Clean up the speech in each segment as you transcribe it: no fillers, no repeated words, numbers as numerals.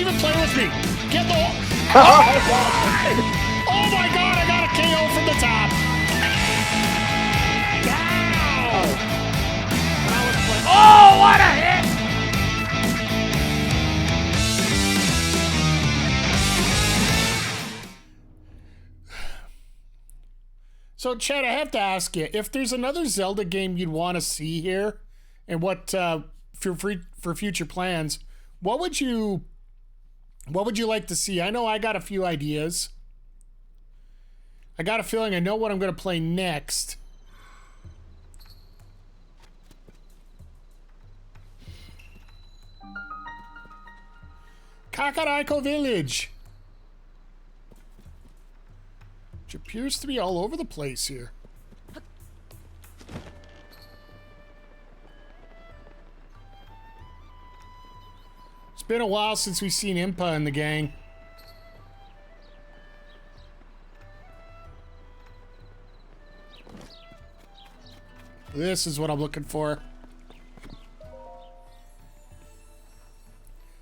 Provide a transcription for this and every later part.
even play with me. Get the... Oh my god, I got a KO from the top. Oh, what a hit! So, Chad, I have to ask you, if there's another Zelda game you'd want to see here, and what for future plans, what would you like to see? I know I got a few ideas. I got a feeling I know what I'm going to play next. KAKARIKO Village. Which appears to be all over the place here. It's been a while since we've seen Impa and the gang. This is what I'm looking for.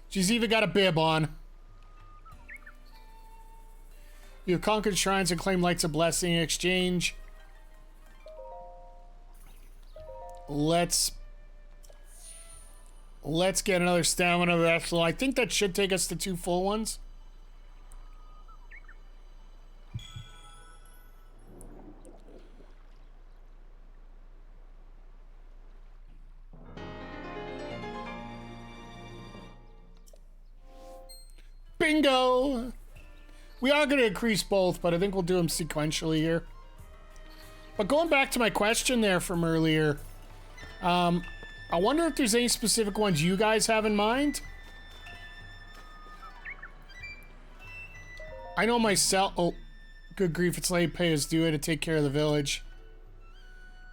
She's even got a bib on. You have conquered shrines and claim lights of blessing in exchange. Let's get another stamina vessel. I think that should take us to 2 full ones. Bingo! We are going to increase both, but I think we'll do them sequentially here. But going back to my question there from earlier, I wonder if there's any specific ones you guys have in mind. I know myself... Oh, good grief, it's late pay is due to take care of the village.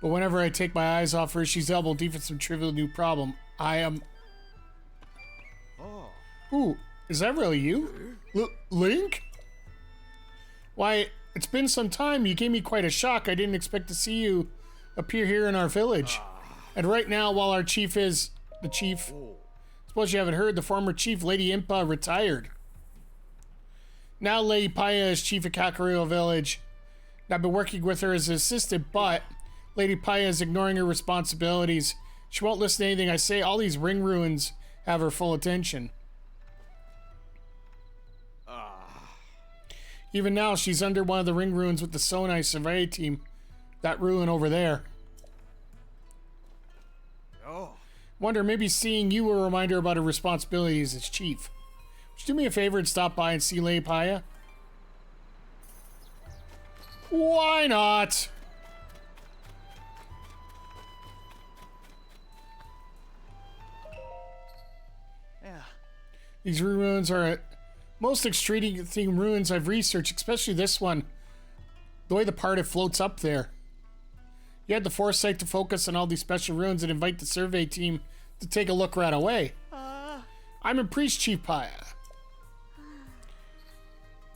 But whenever I take my eyes off her, she's elbow deep in some trivial new problem. I am... Ooh, is that really you? Link? Why, it's been some time. You gave me quite a shock. I didn't expect to see you appear here in our village. And right now, while our chief is... The chief... Suppose you haven't heard, the former chief, Lady Impa, retired. Now Lady Paya is chief of KAKARIKO Village. I've been working with her as an assistant, but Lady Paya is ignoring her responsibilities. She won't listen to anything I say. All these ring ruins have her full attention. Even now, she's under one of the ring ruins with the Sonai survey team. That ruin over there. Wonder, maybe seeing you will remind her about her responsibilities as chief. Would you do me a favor and stop by and see Lady Paya? Why not? Yeah. These ruins are most extreme ruins I've researched, especially this one. The way the part it floats up there. You had the foresight to focus on all these special ruins and invite the survey team to take a look right away. I'm impressed, Chief Paya.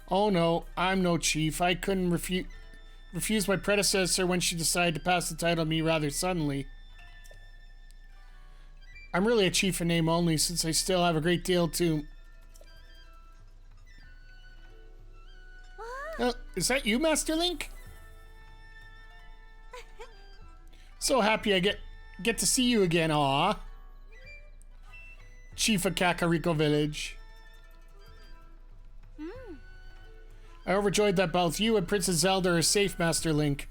Oh no, I'm no chief. I couldn't refuse my predecessor when she decided to pass the title to me rather suddenly. I'm really a chief in name only, since I still have a great deal to... Is that you, Master Link? So happy I get to see you again, aw. Chief of KAKARIKO Village. I overjoyed that both you and Princess Zelda are safe, Master Link.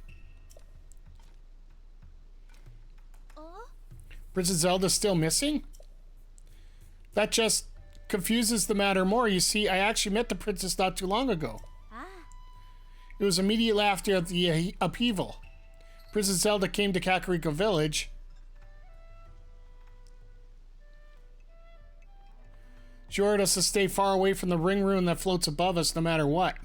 Princess Zelda's still missing? That just confuses the matter more. You see, I actually met the princess not too long ago. It was immediately after the upheaval. Princess Zelda came to KAKARIKO Village. She ordered us to stay far away from the ring ruin that floats above us no matter what.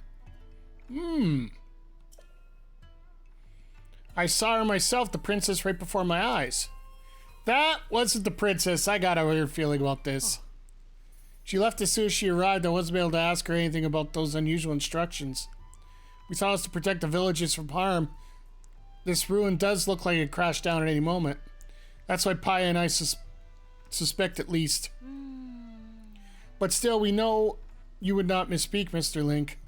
I saw her myself, the princess, right before my eyes. That wasn't the princess. I got a weird feeling about this. She left as soon as she arrived. I wasn't able to ask her anything about those unusual instructions. We thought it was to protect the villagers from harm. This ruin does look like it crashed down at any moment. That's why Paya and I suspect at least. But still, we know you would not misspeak, Mr. Link.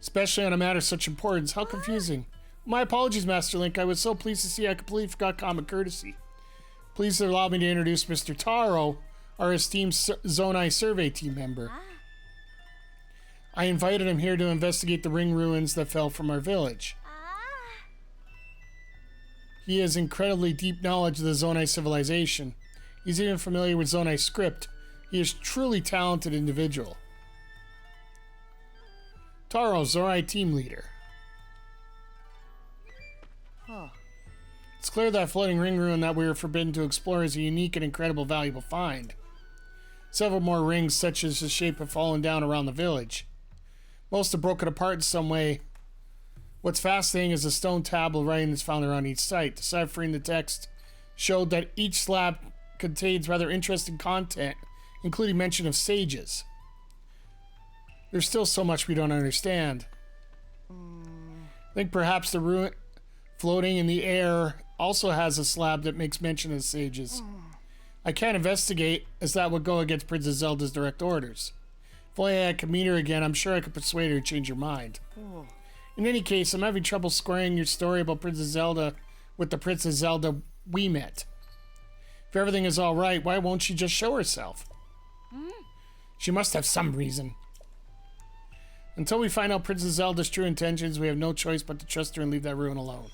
Especially on a matter of such importance. How confusing. My apologies, Master Link. I was so pleased to see I completely forgot common courtesy. Please allow me to introduce Mr. Taro, our esteemed Zonai survey team member. I invited him here to investigate the ring ruins that fell from our village. He has incredibly deep knowledge of the Zonai civilization. He's even familiar with Zonai script. He is a truly talented individual. Taro, Zonai team leader. It's clear that floating ring ruin that we were forbidden to explore is a unique and incredible valuable find. Several more rings such as the shape have fallen down around the village. Most have broken apart in some way. What's fascinating is the stone tablet writing that's found around each site. Deciphering the text showed that each slab contains rather interesting content, including mention of sages. There's still so much we don't understand. I think perhaps the ruin floating in the air also has a slab that makes mention of sages. I can't investigate, as that would go against Princess Zelda's direct orders. If only I could meet her again, I'm sure I could persuade her to change her mind. In any case, I'm having trouble squaring your story about Princess Zelda with the Princess Zelda we met. If everything is all right, why won't she just show herself? She must have some reason. Until we find out Princess Zelda's true intentions, we have no choice but to trust her and leave that ruin alone.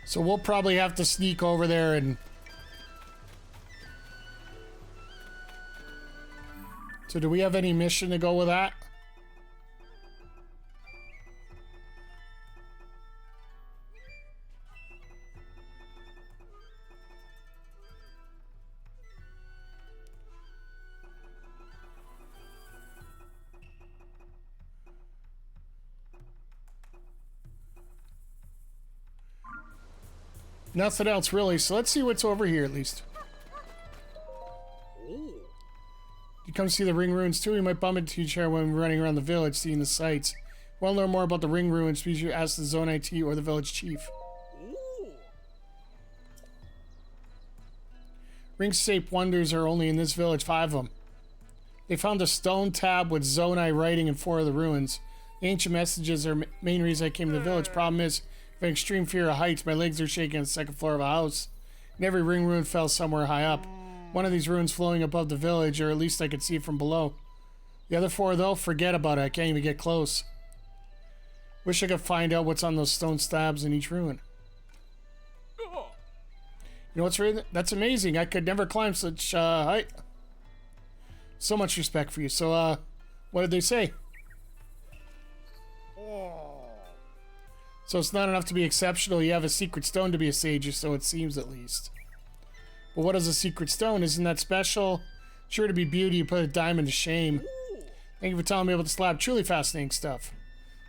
So we'll probably have to sneak over there and... So do we have any mission to go with that? Nothing else really, so let's see what's over here at least. You come see the ring ruins too? We might bump into each other when we're running around the village, seeing the sights. Want to learn more about the ring ruins, please you ask the Zone IT or the village chief. Ring-shaped wonders are only in this village, 5 of them. They found a stone tab with Zonai writing in 4 of the ruins. The ancient messages are main reason I came to the village. Problem is, I have an extreme fear of heights. My legs are shaking on the 2nd floor of a house. And every ring ruin fell somewhere high up. One of these ruins flowing above the village, or at least I could see it from below. The other 4, though, forget about it. I can't even get close. Wish I could find out what's on those stone slabs in each ruin. You know what's written? That's amazing. I could never climb such height. So much respect for you. So, what did they say? So it's not enough to be exceptional. You have a secret stone to be a sage, or so it seems at least. But what is a secret stone? Isn't that special? Sure to be beauty, you put a diamond to shame. Thank you for telling me about the slab. Truly fascinating stuff.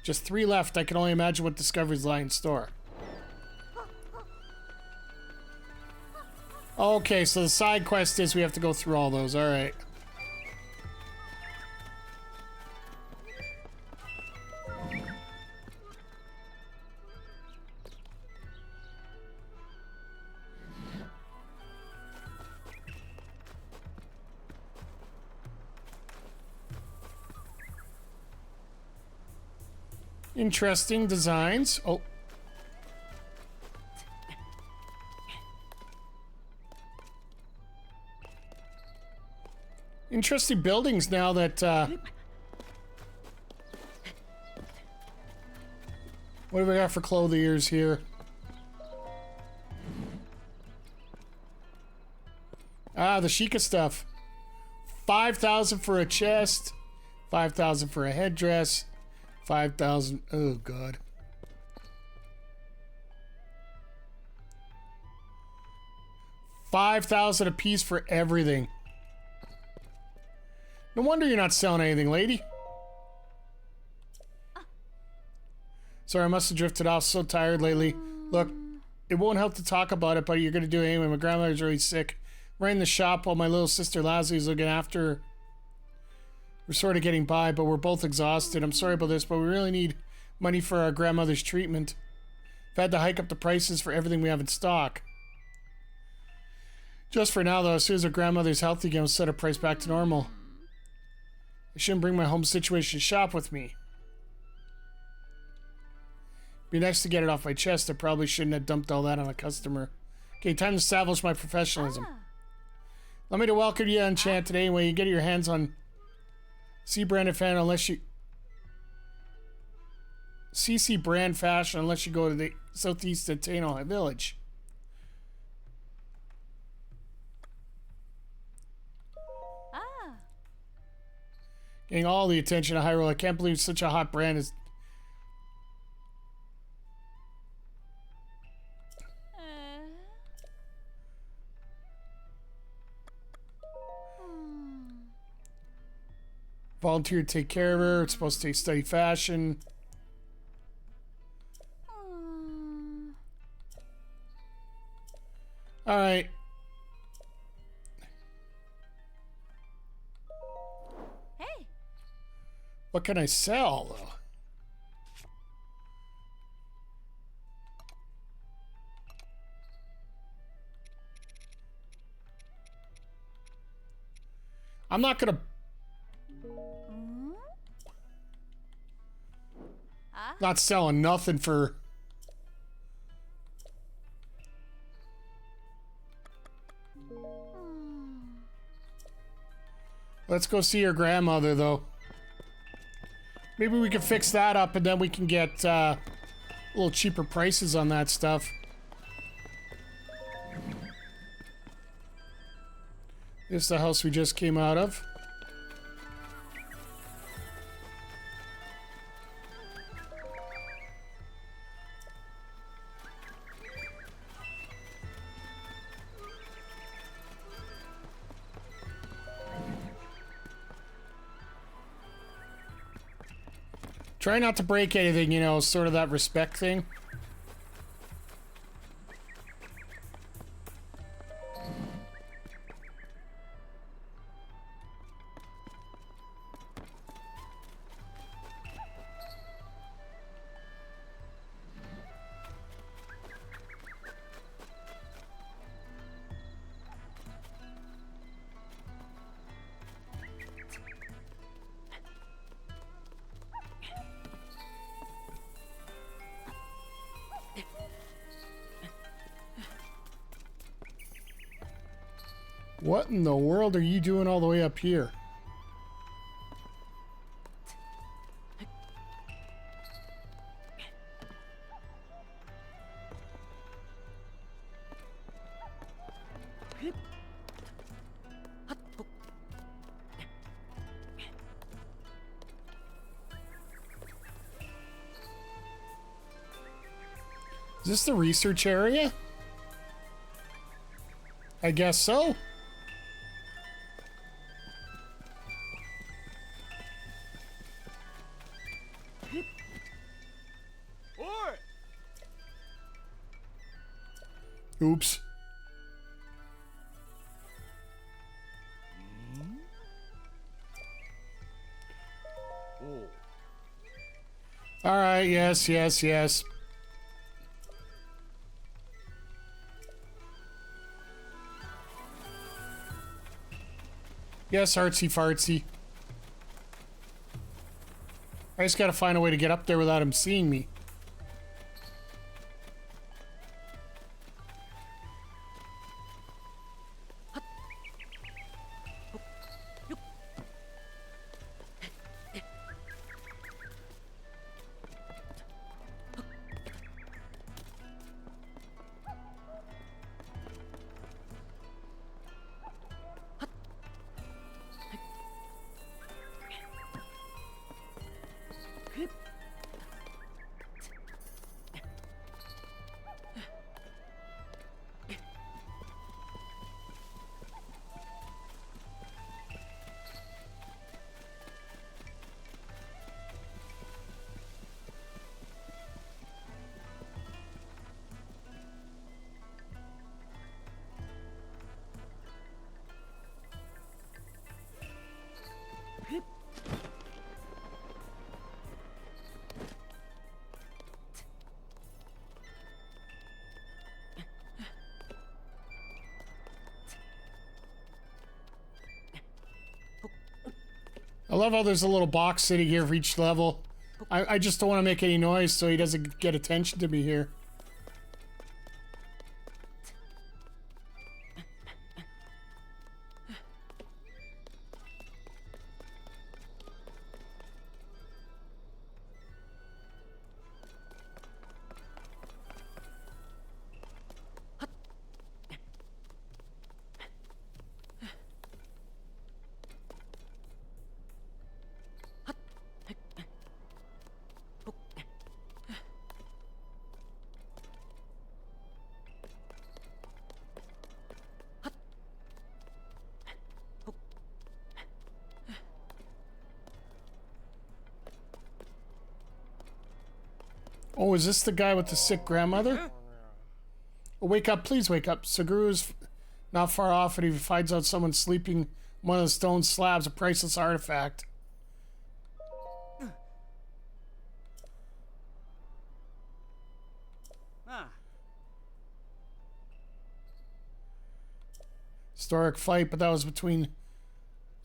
Just 3 left. I can only imagine what discoveries lie in store. Okay, so the side quest is we have to go through all those. Alright. Interesting designs. Oh. Interesting buildings now that, what do we got for clothiers here? Ah, the Sheikah stuff. 5,000 for a chest. 5,000 for a headdress. 5,000. Oh, God. $5,000 a piece for everything. No wonder you're not selling anything, lady. Sorry, I must have drifted off. So tired lately. Look, it won't help to talk about it, but you're going to do it anyway. My grandmother's really sick. We're in the shop while my little sister Lassie's looking after her. We're sort of getting by, but we're both exhausted. I'm sorry about this, but we really need money for our grandmother's treatment. I've had to hike up the prices for everything we have in stock. Just for now, though, as soon as our grandmother's healthy again, we'll set her price back to normal. I shouldn't bring my home situation shop with me. Be nice to get it off my chest. I probably shouldn't have dumped all that on a customer. Okay, time to establish my professionalism. Let me to welcome you on Chant today. When you get your hands on C-branded fan, unless you... CC brand fashion, unless you go to the southeast of Taino Village. Getting all the attention of Hyrule. I can't believe such a hot brand is... Volunteer to take care of her. It's supposed to take study fashion. Alright. Hey. What can I sell, though? I'm not gonna... Not selling nothing for... Let's go see your grandmother, though. Maybe we can fix that up and then we can get a little cheaper prices on that stuff. This is the house we just came out of. Try not to break anything, you know, sort of that respect thing. What in the world are you doing all the way up here? Is this the research area? I guess so. Oops. All right, yes, yes, yes. Yes, artsy fartsy. I just gotta find a way to get up there without him seeing me. love how there's a little box sitting here for each level. I just don't want to make any noise so he doesn't get attention to me here. Oh, is this the guy with the sick grandmother? Oh, wake up, please wake up. Seguru's not far off, and he finds out someone sleeping on one of the stone slabs, a priceless artifact. Historic fight, but that was between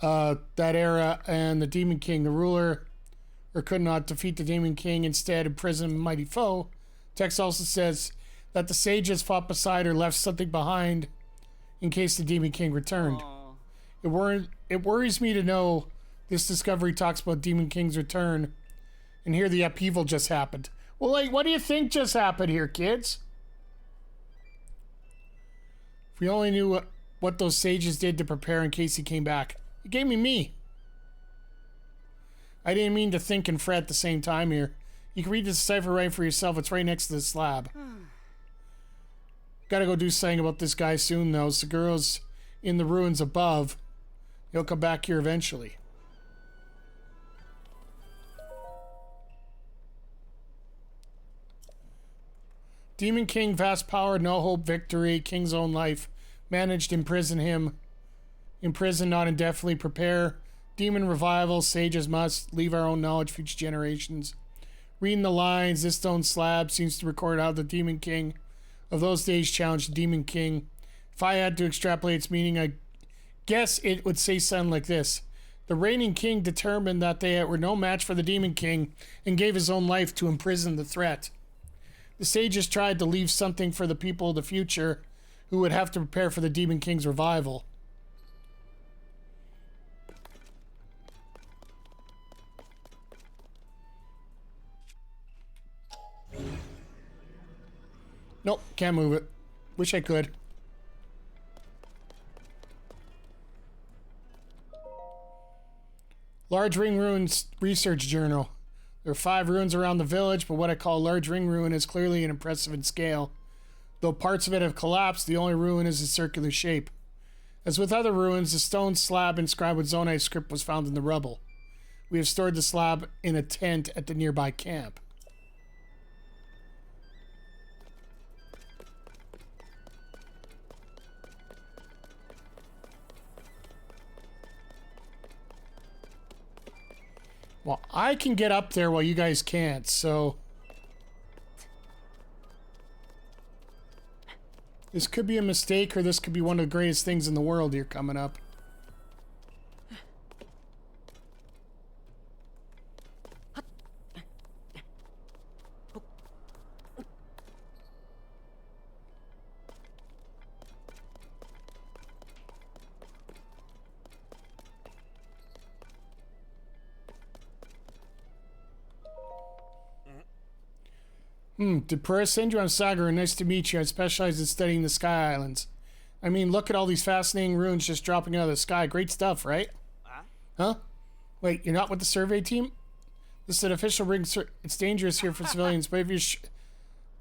that era and the Demon King. The ruler could not defeat the Demon King, instead imprisoned a mighty foe. Text also says that the sages fought beside her, left something behind in case the Demon King returned. It worries me to know this discovery talks about Demon King's return, and here the upheaval just happened. Well, like, what do you think just happened here, kids? If we only knew what those sages did to prepare in case he came back. It gave me. I didn't mean to think and fret at the same time here. You can read this cipher right for yourself. It's right next to the slab. Gotta go do something about this guy soon, though. Seguru's in the ruins above. He'll come back here eventually. Demon King, vast power, no hope, victory, King's own life. Managed to imprison him. Imprison, not indefinitely. Prepare. Demon revival, sages must leave our own knowledge for future generations. Reading the lines, this stone slab seems to record how the Demon King of those days challenged the Demon King. If I had to extrapolate its meaning, I guess it would say something like this. The reigning king determined that they were no match for the Demon King and gave his own life to imprison the threat. The sages tried to leave something for the people of the future who would have to prepare for the Demon King's revival. Nope, can't move it. Wish I could. Large Ring Ruins Research Journal. There are 5 ruins around the village, but what I call large ring ruin is clearly an impressive in scale. Though parts of it have collapsed, the only ruin is a circular shape. As with other ruins, the stone slab inscribed with Zonai script was found in the rubble. We have stored the slab in a tent at the nearby camp. Well, I can get up there while you guys can't, so... This could be a mistake, or this could be one of the greatest things in the world here coming up. Did Press send you on Sagar? Nice to meet you. I specialize in studying the Sky Islands. I mean, look at all these fascinating ruins just dropping out of the sky. Great stuff, right? Huh? Wait, you're not with the survey team? This is an official ring. It's dangerous here for civilians, but if you're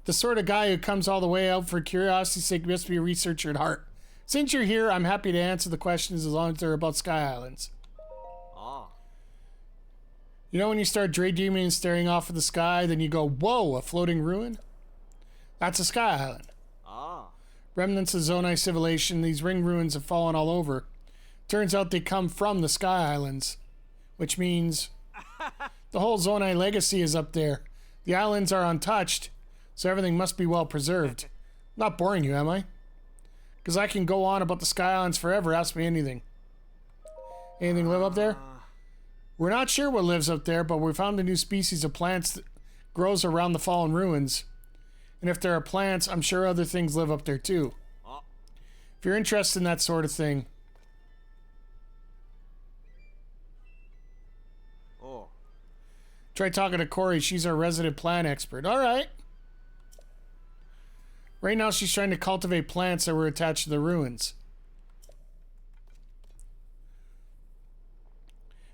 the sort of guy who comes all the way out for curiosity's sake, you must be a researcher at heart. Since you're here, I'm happy to answer the questions as long as they're about Sky Islands. You know when you start daydreaming and staring off at the sky, then you go, whoa, a floating ruin? That's a sky island. Remnants of Zonai civilization, these ring ruins have fallen all over. Turns out they come from the Sky Islands, which means the whole Zonai legacy is up there. The islands are untouched, so everything must be well preserved. Not boring you, am I? Because I can go on about the Sky Islands forever, ask me anything. Anything live up there? We're not sure what lives up there, but we found a new species of plants that grows around the fallen ruins. And if there are plants, I'm sure other things live up there too. If you're interested in that sort of thing. Try talking to Corey. She's our resident plant expert. All right. Right now, she's trying to cultivate plants that were attached to the ruins.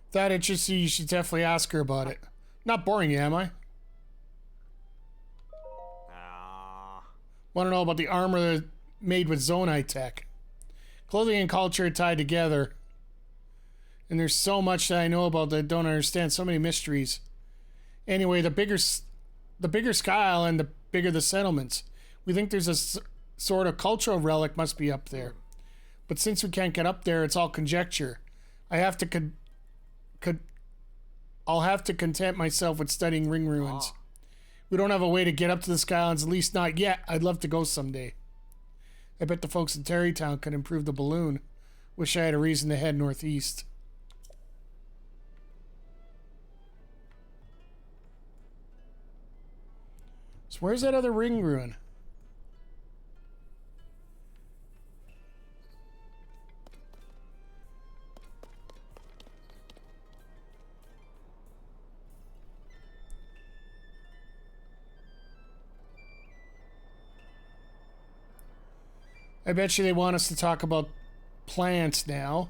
If that interests you, you should definitely ask her about it. Not boring you, am I? Want to know about the armor made with Zonite tech. Clothing and culture are tied together. And there's so much that I know about that I don't understand. So many mysteries. Anyway, the bigger Sky Island, the bigger the settlements. We think there's a sort of cultural relic must be up there. But since we can't get up there, it's all conjecture. I'll have to content myself with studying ring ruins. We don't have a way to get up to the Sky Islands, at least not yet. I'd love to go someday. I bet the folks in Terrytown could improve the balloon. Wish I had a reason to head northeast. So where's that other ring ruin? I bet you they want us to talk about plants now.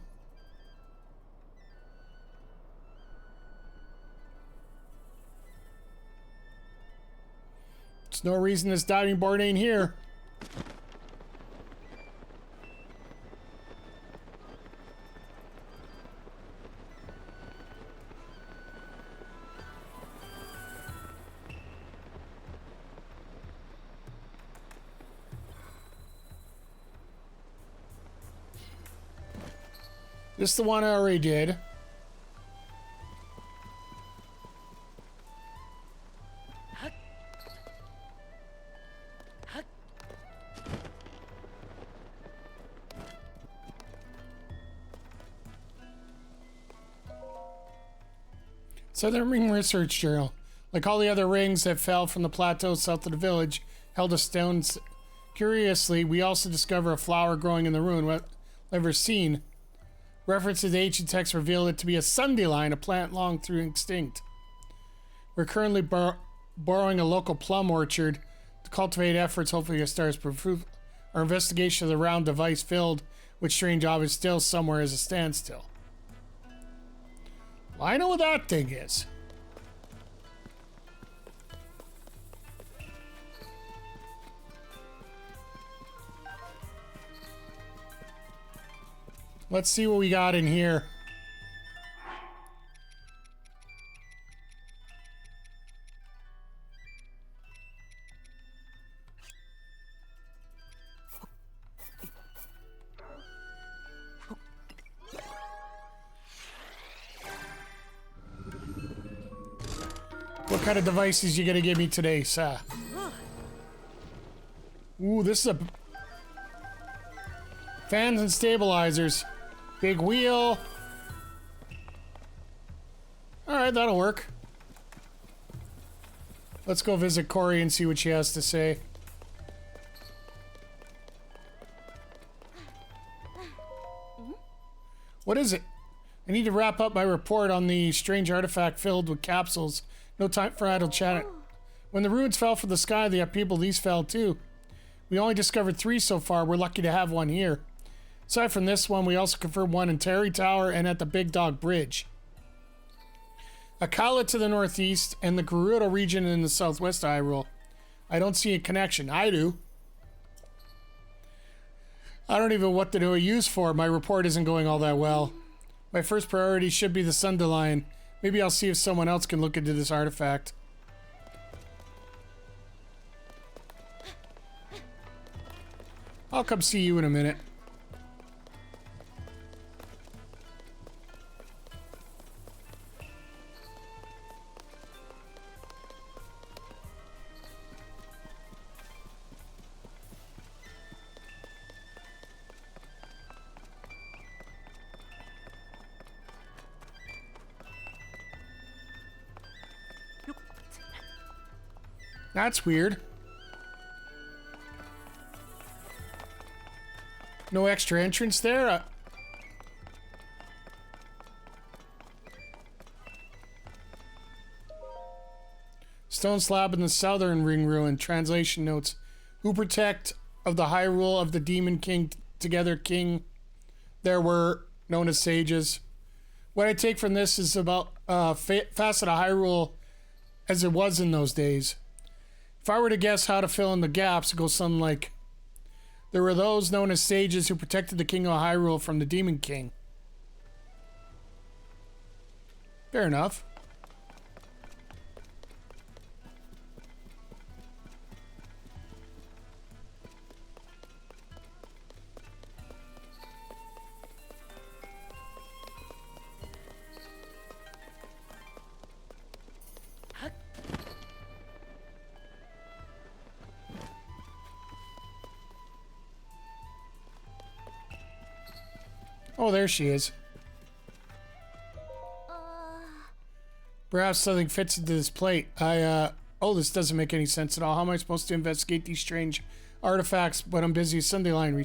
There's no reason this diving board ain't here. This is the one I already did. Southern Ring Research Journal. Like all the other rings that fell from the plateau south of the village, held a stone. Curiously, we also discover a flower growing in the ruin never seen. References to ancient texts reveal it to be a sundelion, a plant long through extinct. We're currently borrowing a local plum orchard to cultivate efforts, hopefully get stars proof. Our investigation of the round device filled with strange objects still somewhere as a standstill. Well, I know what that thing is. Let's see what we got in here. What kind of devices you gonna give me today, sir? Ooh, this is a fans and stabilizers. Big wheel. Alright, that'll work. Let's go visit Corey and see what she has to say. What is it? I need to wrap up my report on the strange artifact filled with capsules. No time for idle chat. When the ruins fell from the sky, the upheaval, these fell too. We only discovered 3 so far. We're lucky to have one here. Aside from this one, we also confirmed one in Terry Tower and at the Big Dog Bridge. Akala to the northeast and the Gerudo region in the southwest of Hyrule. I don't see a connection. I do. I don't even know what to use for. My report isn't going all that well. My first priority should be the Sundelion. Maybe I'll see if someone else can look into this artifact. I'll come see you in a minute. That's weird. No extra entrance there? Stone slab in the southern ring ruin. Translation notes. Who protect of the high rule of the demon king together king there were known as sages. What I take from this is about facet of Hyrule as it was in those days. If I were to guess how to fill in the gaps, it goes something like, there were those known as sages who protected the king of Hyrule from the demon king. Fair enough. Oh, there she is. Perhaps something fits into this plate. Oh, this doesn't make any sense at all. How am I supposed to investigate these strange artifacts when I'm busy with Sunday Line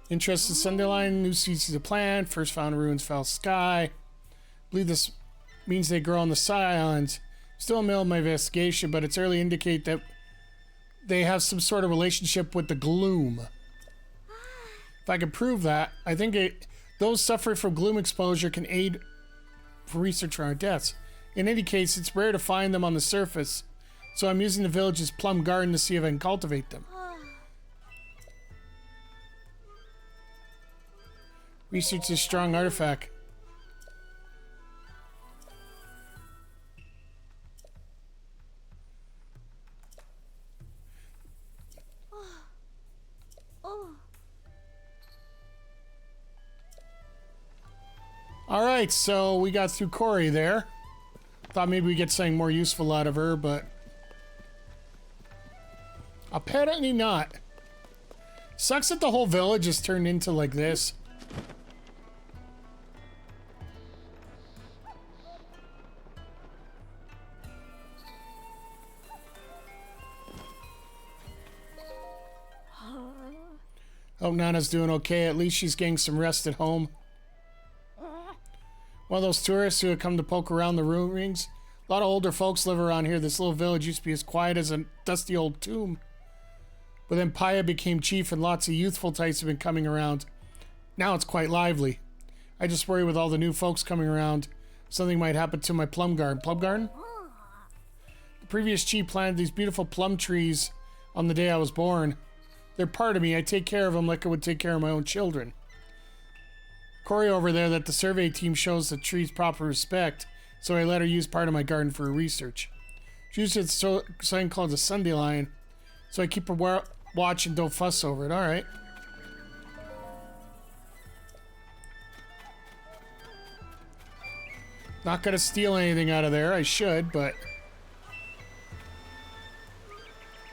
Interest in Sunday Line, new species of plant, first found in ruins, fell sky. Believe this means they grow on the side islands. Still in the middle of my investigation, but it's early indicate that they have some sort of relationship with the gloom. If I can prove that, I think those suffering from gloom exposure can aid for research on our deaths. In any case, it's rare to find them on the surface, so I'm using the village's plum garden to see if I can cultivate them. Research this strong artifact. Alright, so we got through Corey there. Thought maybe we'd get something more useful out of her, but apparently not. Sucks that the whole village is turned into like this. Hope Nana's doing okay. At least she's getting some rest at home. One of those tourists who had come to poke around the ruins. A lot of older folks live around here. This little village used to be as quiet as a dusty old tomb. But then Paya became chief and lots of youthful types have been coming around. Now it's quite lively. I just worry with all the new folks coming around, something might happen to my plum garden. Plum garden? The previous chief planted these beautiful plum trees on the day I was born. They're part of me. I take care of them like I would take care of my own children. Corey over there that the survey team shows the trees proper respect, so I let her use part of my garden for her research. She uses something called a Sunday Line, so I keep her watch and don't fuss over it. Alright. Not gonna steal anything out of there. I should, but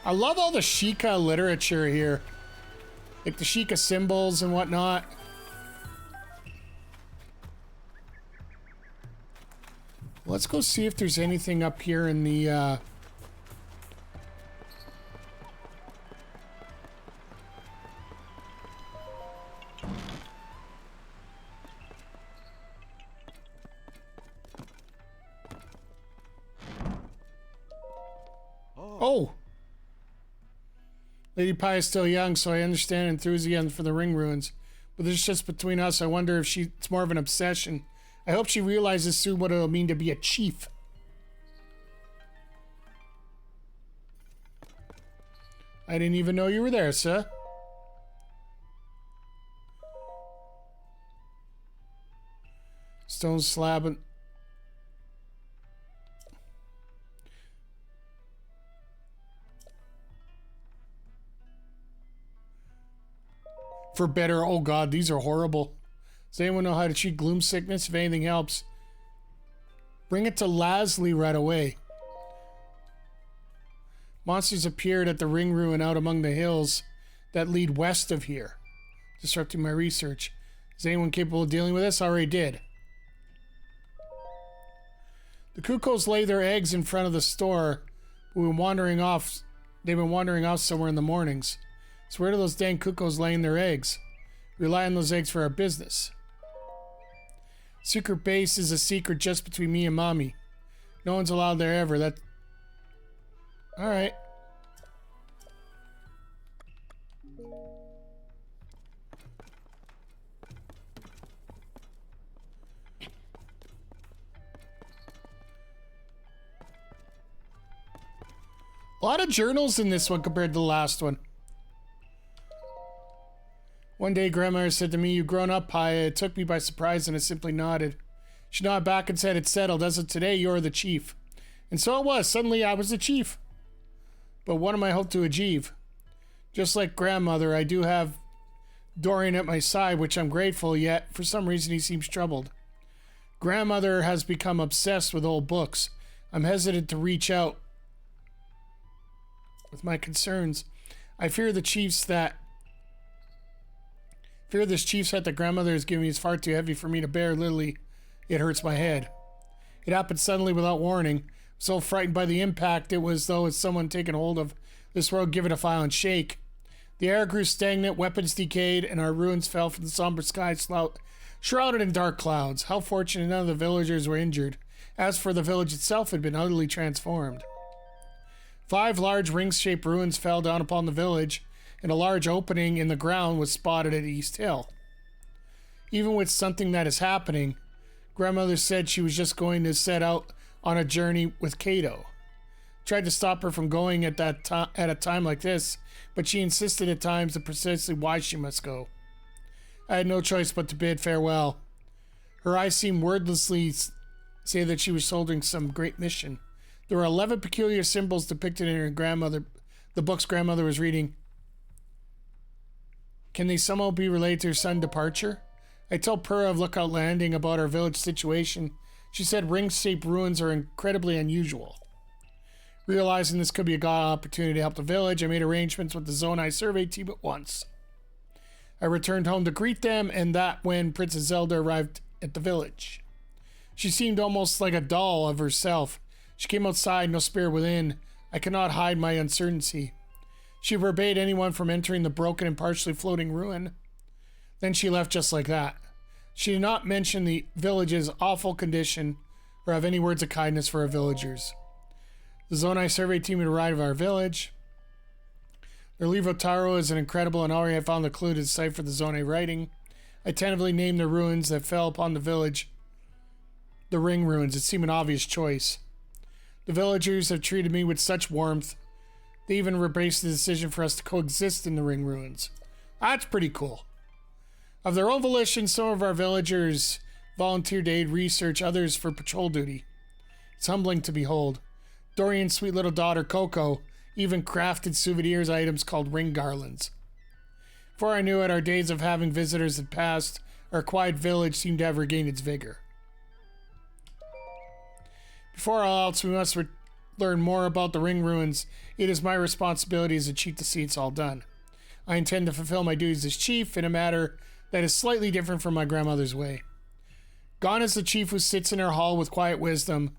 I love all the Sheikah literature here. Like the Sheikah symbols and whatnot. Let's go see if there's anything up here in the, Oh! Lady Pi is still young, so I understand enthusiasm for the ring ruins. But this is just between us. I wonder if it's more of an obsession. I hope she realizes soon what it'll mean to be a chief. I didn't even know you were there, sir. Stone slab and... For better, oh god, these are horrible. Does anyone know how to treat gloom sickness? If anything helps, bring it to Lasley right away. Monsters appeared at the ring ruin out among the hills that lead west of here, disrupting my research. Is anyone capable of dealing with this? I already did. The cuckoos lay their eggs in front of the store. We've been wandering off. They've been wandering off somewhere in the mornings. So where are those dang cuckoos laying their eggs? We rely on those eggs for our business. Secret base is a secret just between me and Mommy. No one's allowed there ever. That. All right. A lot of journals in this one compared to the last one. One day, Grandmother said to me, "You've grown up, Paya." It took me by surprise, and I simply nodded. She nodded back and said, "It's settled. As of today, you're the chief." And so it was. Suddenly, I was the chief. But what am I hoped to achieve? Just like Grandmother, I do have Dorian at my side, which I'm grateful, yet for some reason he seems troubled. Grandmother has become obsessed with old books. I'm hesitant to reach out with my concerns. I fear this chief's hat that Grandmother has given me is far too heavy for me to bear. Literally, it hurts my head. It happened suddenly without warning. So frightened by the impact, it was as though someone taken hold of this road, given a violent shake. The air grew stagnant, weapons decayed, and our ruins fell from the somber sky, shrouded in dark clouds. How fortunate none of the villagers were injured. As for the village itself, it had been utterly transformed. 5 large ring-shaped ruins fell down upon the village, and a large opening in the ground was spotted at East Hill. Even with something that is happening, Grandmother said she was just going to set out on a journey with Kato. Tried to stop her from going at a time like this, but she insisted at times that precisely why she must go. I had no choice but to bid farewell. Her eyes seemed wordlessly say that she was shouldering some great mission. There were 11 peculiar symbols depicted in the books Grandmother was reading. Can they somehow be related to her sudden departure? I told Purah of Lookout Landing about our village situation. She said ring-shaped ruins are incredibly unusual. Realizing this could be a good opportunity to help the village, I made arrangements with the Zonai survey team at once. I returned home to greet them, and that when Princess Zelda arrived at the village. She seemed almost like a doll of herself. She came outside, no spirit within. I could not hide my uncertainty. She forbade anyone from entering the broken and partially floating ruin. Then she left just like that. She did not mention the village's awful condition or have any words of kindness for her villagers. The Zonai survey team had arrived at our village. Their livro Taro is an incredible and already have found the clue to decipher the Zonai writing. I tentatively named the ruins that fell upon the village the ring ruins. It seemed an obvious choice. The villagers have treated me with such warmth. They even embraced the decision for us to coexist in the ring ruins. That's pretty cool. Of their own volition, some of our villagers volunteered to aid research, others for patrol duty. It's humbling to behold. Dorian's sweet little daughter, Coco, even crafted souvenirs items called ring garlands. Before I knew it, our days of having visitors had passed. Our quiet village seemed to have regained its vigor. Before all else, we must learn more about the ring ruins. It is my responsibility as a chief to see it's all done. I intend to fulfill my duties as chief in a matter that is slightly different from my grandmother's way. Gone is the chief who sits in her hall with quiet wisdom.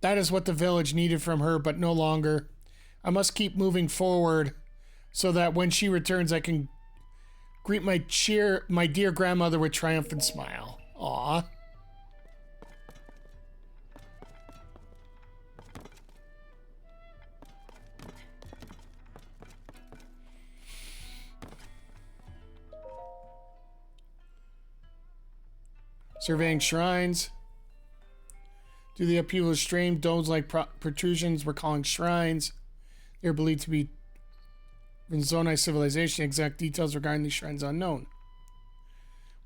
That is what the village needed from her, but no longer. I must keep moving forward so that when she returns, I can greet my dear grandmother with triumphant smile. Aww. Surveying shrines. Due to the upheaval of stream, domes like protrusions were calling shrines. They are believed to be from Zonai civilization. Exact details regarding these shrines unknown.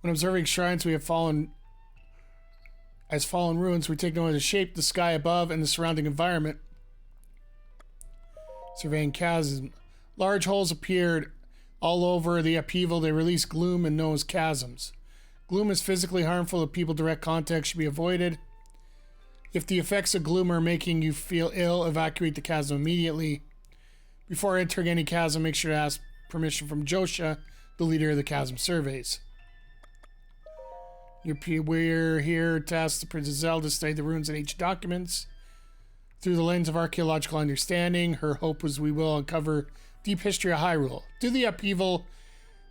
When observing shrines, we have fallen ruins. We take note of the shape, the sky above, and the surrounding environment. Surveying chasm. Large holes appeared all over the upheaval. They release gloom and known as chasms. Gloom is physically harmful. If people direct contact should be avoided. If the effects of gloom are making you feel ill, evacuate the chasm immediately. Before entering any chasm, make sure to ask permission from Josha, the leader of the chasm surveys. We're here to ask the Princess Zelda to study the ruins and ancient documents through the lens of archaeological understanding. Her hope was we will uncover deep history of Hyrule. Due to the upheaval,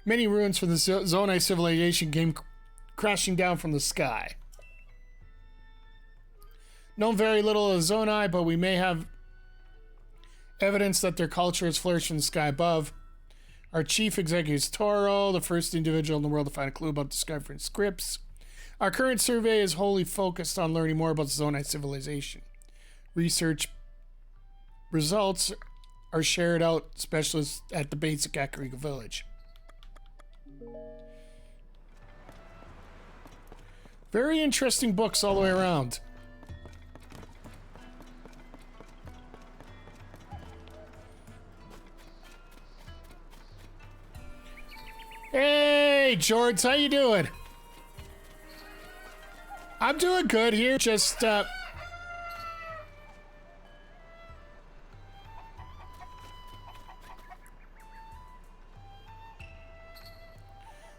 many ruins from the Zonai civilization came crashing down from the sky. Known very little of Zonai, but we may have evidence that their culture has flourished from the sky above. Our chief executive is Toro, the first individual in the world to find a clue about deciphering scripts. Our current survey is wholly focused on learning more about the Zonai civilization. Research results are shared out specialists at the base of KAKARIKO village. Very interesting books all the way around. Hey, George, how you doing? I'm doing good here, just,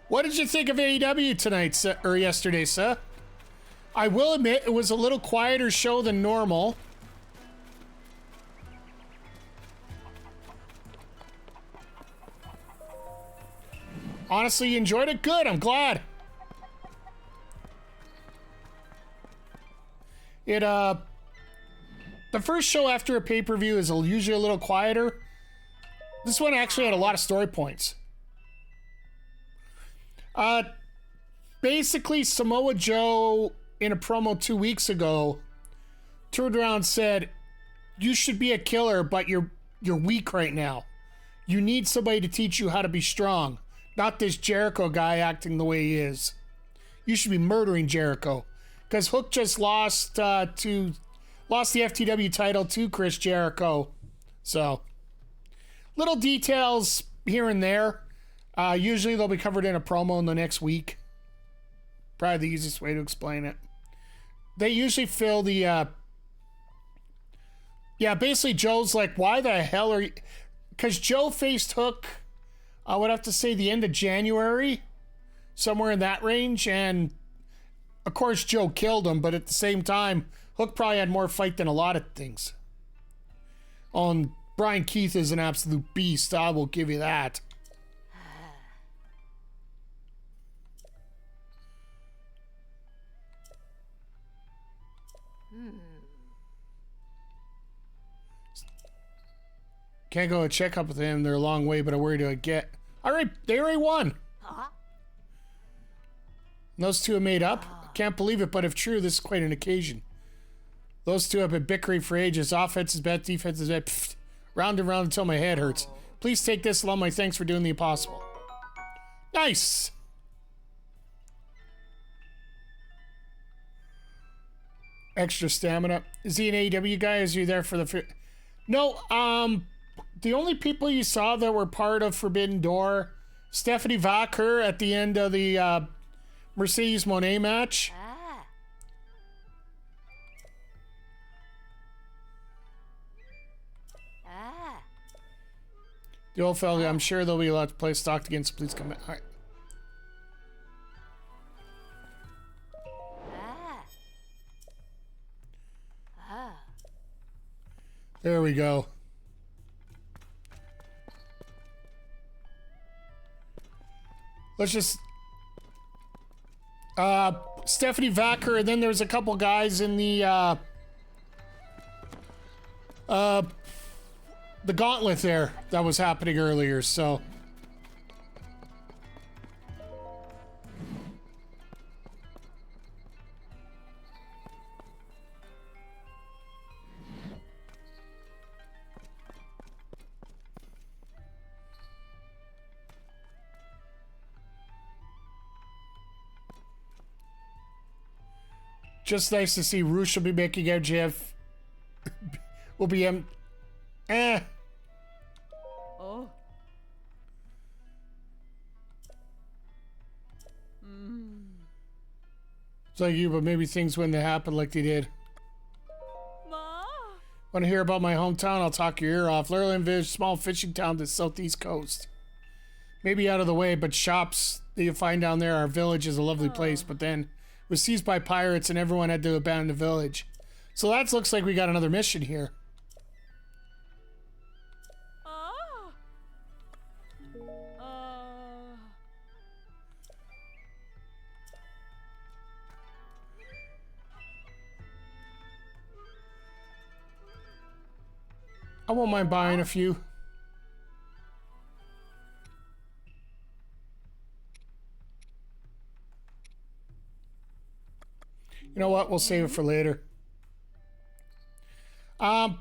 What did you think of AEW tonight, or yesterday, sir? I will admit, it was a little quieter show than normal. Honestly, you enjoyed it? Good, I'm glad. The first show after a pay-per-view is usually a little quieter. This one actually had a lot of story points. Basically, Samoa Joe, in a promo 2 weeks ago, turned around and said, you should be a killer, but you're weak right now. You need somebody to teach you how to be strong. Not this Jericho guy acting the way he is. You should be murdering Jericho. Because Hook just lost the FTW title to Chris Jericho. So, little details here and there. Usually they'll be covered in a promo in the next week. Probably the easiest way to explain it. They usually fill the... Yeah, basically Joe's like, why the hell are you... Because Joe faced Hook, I would have to say the end of January. Somewhere in that range. And, of course, Joe killed him. But at the same time, Hook probably had more fight than a lot of things. Brian Keith is an absolute beast. I will give you that. Can't go and check up with them. They're a long way, but I worry to get. All right, they already won. Those two have made up. I can't believe it, but if true, this is quite an occasion. Those two have been bickering for ages. Offense is bad, defense is bad. Pfft. Round and round until my head hurts. Please take this along my thanks for doing the impossible. Nice. Extra stamina. Is he an AEW guy? Is he there for the... No, the only people you saw that were part of Forbidden Door, Stephanie Vacher at the end of the Mercedes Moné match. The old fella, I'm sure they'll be allowed to play stocked against. Please come back. All right. There we go. Let's just... Stephanie Vacher, and then there's a couple guys in the gauntlet there that was happening earlier, so... Just nice to see Roosh will be making MJF. Will be Oh. It's like you, but maybe things wouldn't have happened like they did. Ma. Want to hear about my hometown? I'll talk your ear off. Lurleen Village, small fishing town to the southeast coast. Maybe out of the way, but shops that you find down there, our village is a lovely place, but then was seized by pirates and everyone had to abandon the village. So that looks like we got another mission here. Ah. I won't mind buying a few. You know what? We'll save it for later. Oh.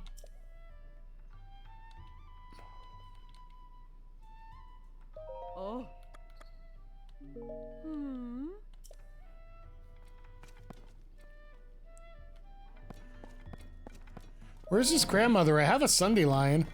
Hmm. Where's his grandmother? I have a Sunday lion.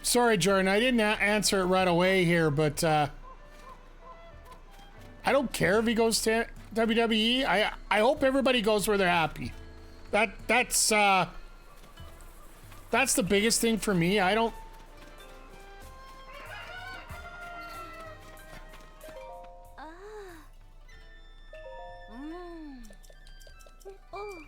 Sorry, Jordan, I didn't answer it right away here, but I don't care if he goes to WWE. I hope everybody goes where they're happy. That's the biggest thing for me. I don't. Oh.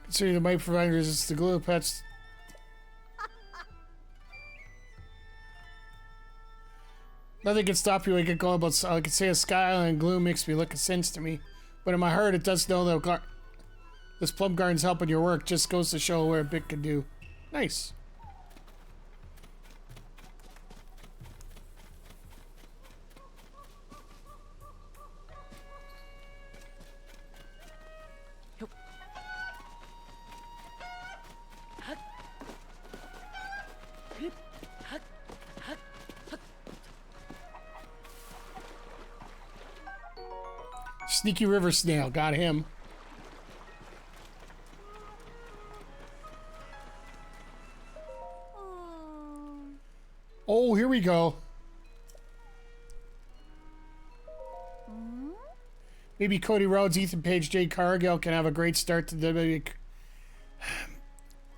Considering the might provide resistance to glue pets. Nothing can stop you. I could go about. I could say a sky island glue makes me look a sense to me, but in my heart it does know that this plum garden's helping your work. Just goes to show what a bit can do. Nice. Sneaky river snail, got him. Oh, here we go. Maybe Cody Rhodes, Ethan Page, Jade Cargill can have a great start to the WWE.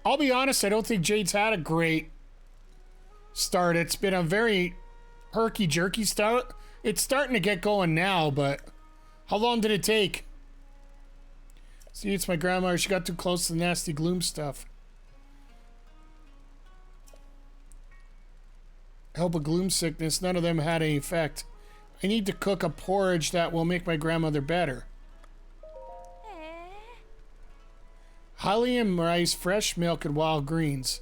I'll be honest, I don't think Jade's had a great start. It's been a very herky-jerky start. It's starting to get going now, but how long did it take? See, it's my grandmother. She got too close to the nasty gloom stuff. Help a gloom sickness. None of them had any effect. I need to cook a porridge that will make my grandmother better. Holly and rice, fresh milk, and wild greens.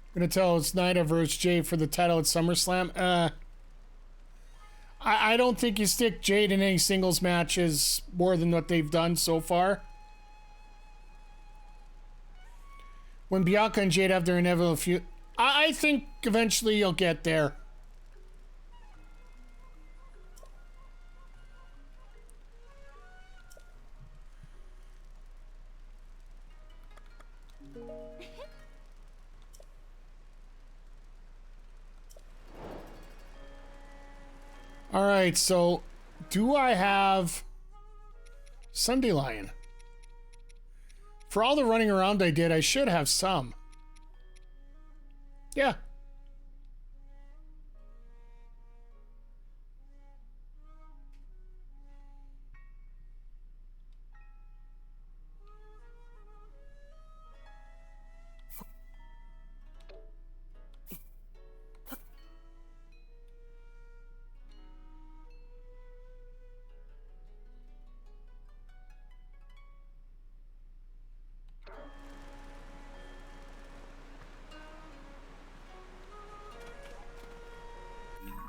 I'm gonna tell it's Nyda versus Jade for the title at SummerSlam. I don't think you stick Jade in any singles matches more than what they've done so far. When Bianca and Jade have their inevitable feud, I think eventually you'll get there. All right, so do I have Sunday Lion? For all the running around I did, I should have some. Yeah.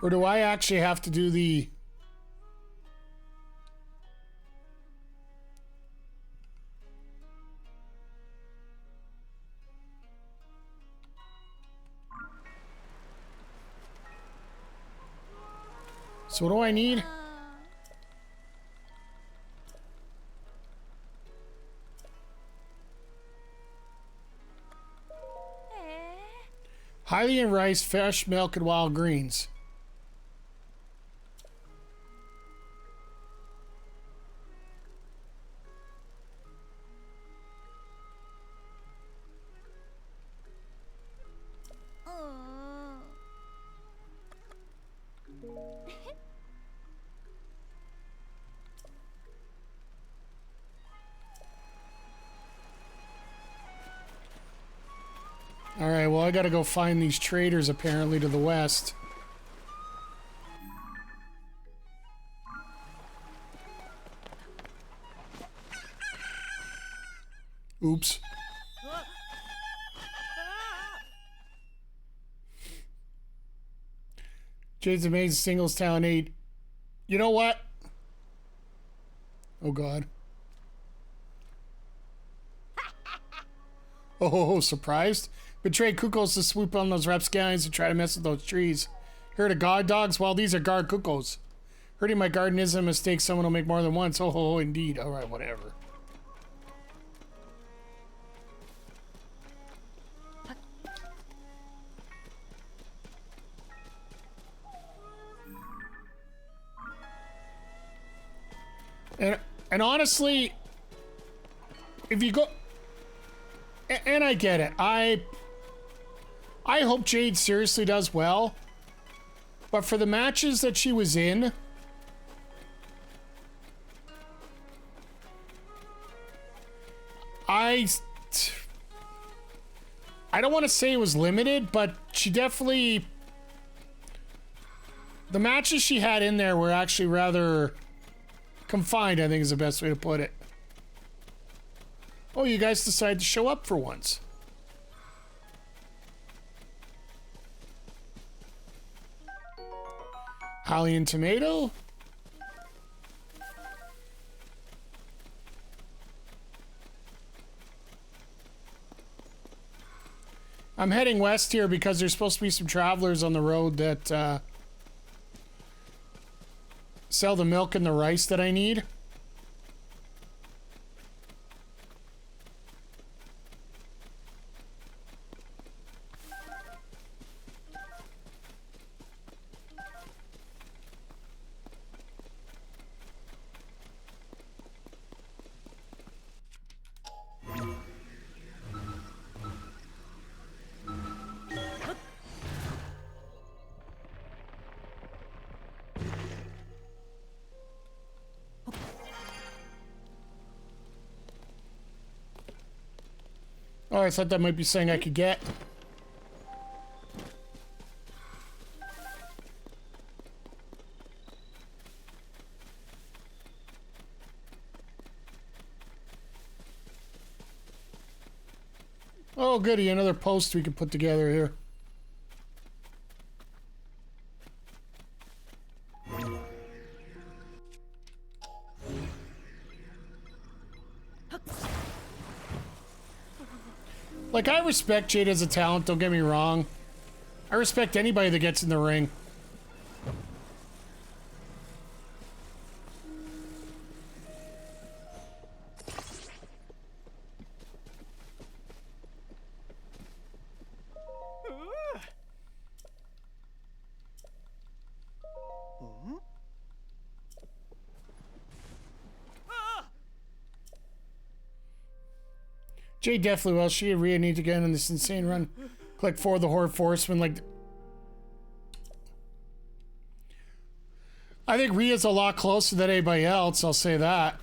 Or do I actually have to do the... So what do I need? Highly in rice, fresh milk, and wild greens. Alright, well I gotta go find these traders apparently to the west. Oops. Jade's Amazing Singles Talent 8. You know what? Oh god. Oh, surprised? Betrayed Kukos to swoop on those rapscallions and try to mess with those trees. Heard of guard dogs? Well, these are guard Kukos. Hurting my garden isn't a mistake someone will make more than once. Oh, indeed. Alright, whatever. And honestly, if you go... And I get it. I hope Jade seriously does well. But for the matches that she was in... I don't want to say it was limited, but she definitely... The matches she had in there were actually rather confined, I think is the best way to put it. Oh, you guys decided to show up for once. Holly and tomato? I'm heading west here because there's supposed to be some travelers on the road that sell the milk and the rice that I need. Oh, I thought that might be something I could get. Oh, goody, another post we can put together here. Like, I respect Jade as a talent, don't get me wrong. I respect anybody that gets in the ring. Jade definitely will. She and Rhea need to get on this insane run. Click for the Horde Horseman. Like, I think Rhea's a lot closer than anybody else. I'll say that.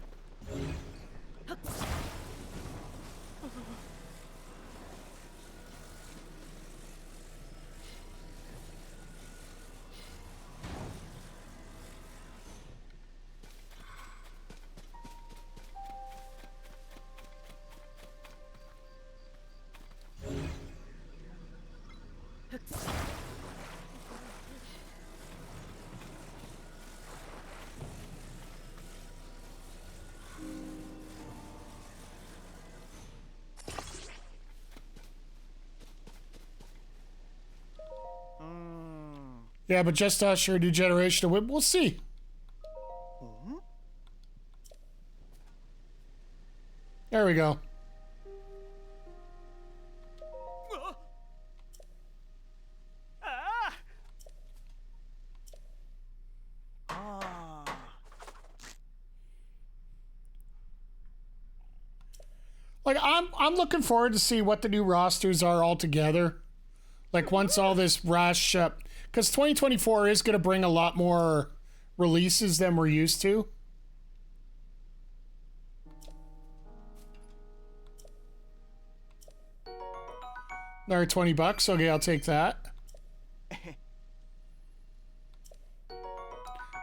Yeah, but just us or a new generation of whip. We'll see. There we go. Like I'm looking forward to see what the new rosters are all together. Like once all this rush up, because 2024 is going to bring a lot more releases than we're used to. Another $20. Okay, I'll take that.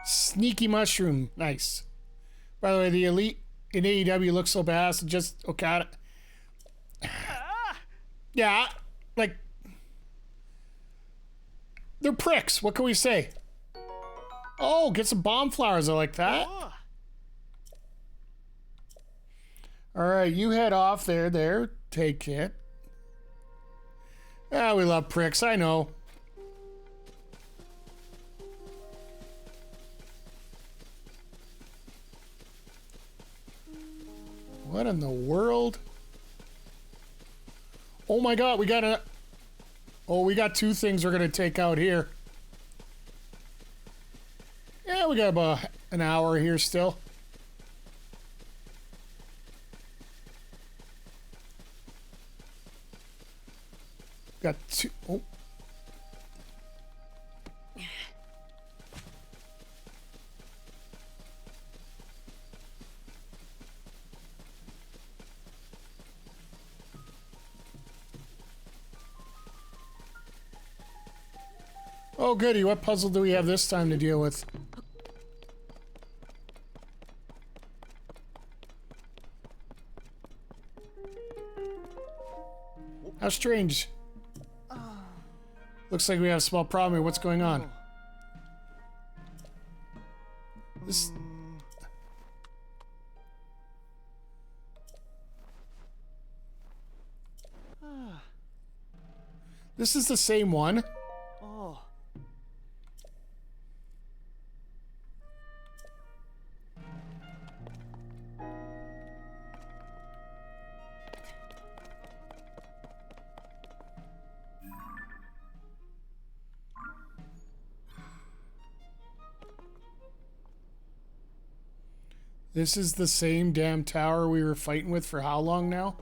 Sneaky mushroom, nice. By the way, the elite in AEW looks so badass. Just Okada. Yeah, like they're pricks. What can we say? Oh, get some bomb flowers. I like that. All right, you head off there. There, take it. Ah, we love pricks. I know. What in the world? Oh my God, we got a... Oh, we got two things we're gonna take out here. Yeah, we got about an hour here still. Got two... Oh. Oh, goody. What puzzle do we have this time to deal with? How strange. Looks like we have a small problem here. What's going on? This... This is the same one. This is the same damn tower we were fighting with for how long now?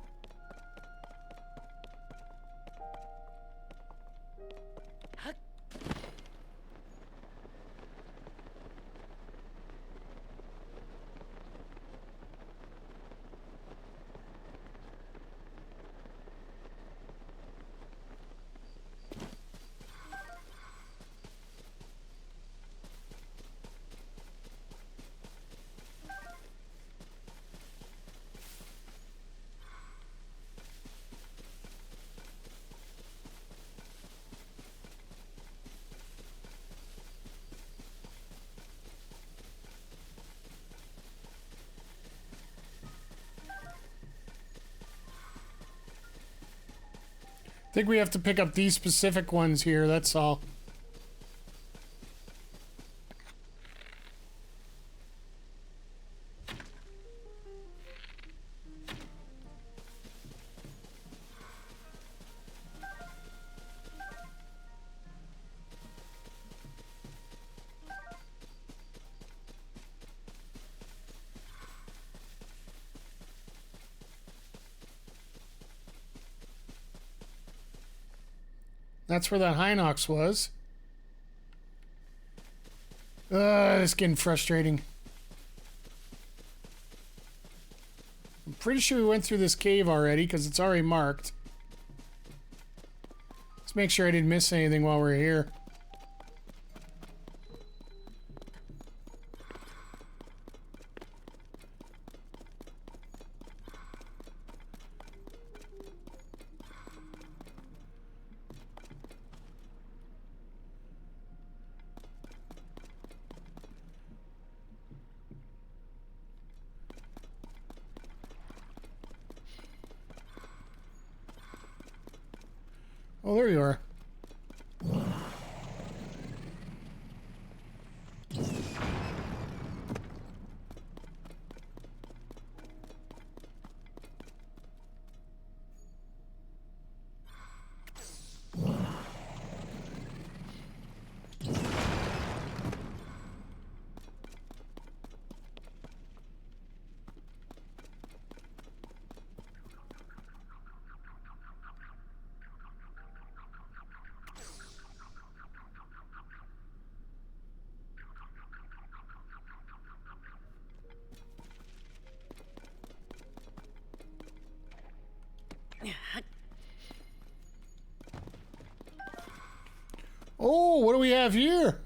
I think we have to pick up these specific ones here, that's all. That's where that Hinox was. It's getting frustrating. I'm pretty sure we went through this cave already because it's already marked. Let's make sure I didn't miss anything while we're here. Oh, there you are. Oh, what do we have here?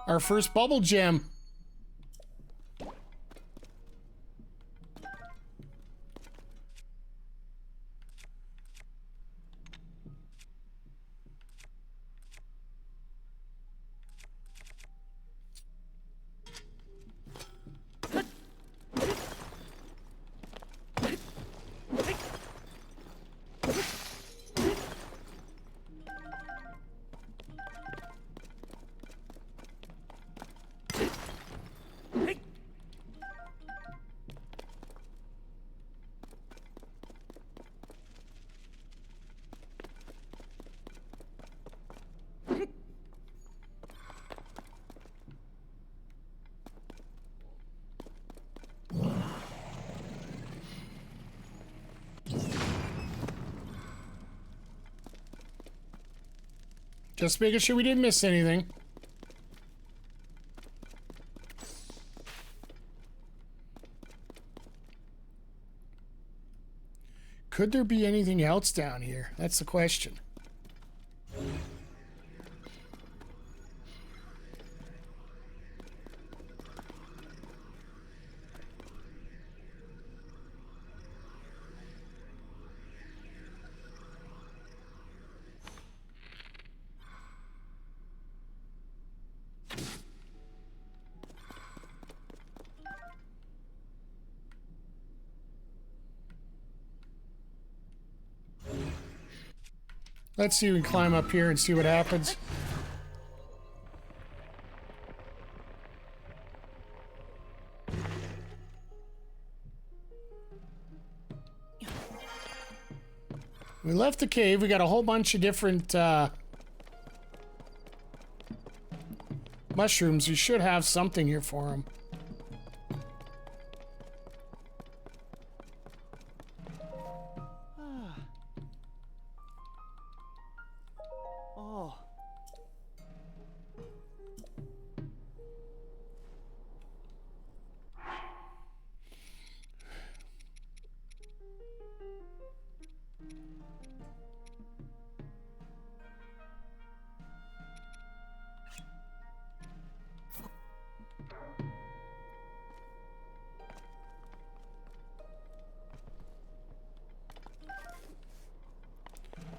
Our first bubble gem. Just making sure we didn't miss anything. Could there be anything else down here? That's the question. Let's see if we can climb up here and see what happens. We left the cave. We got a whole bunch of different mushrooms. We should have something here for them. Oh.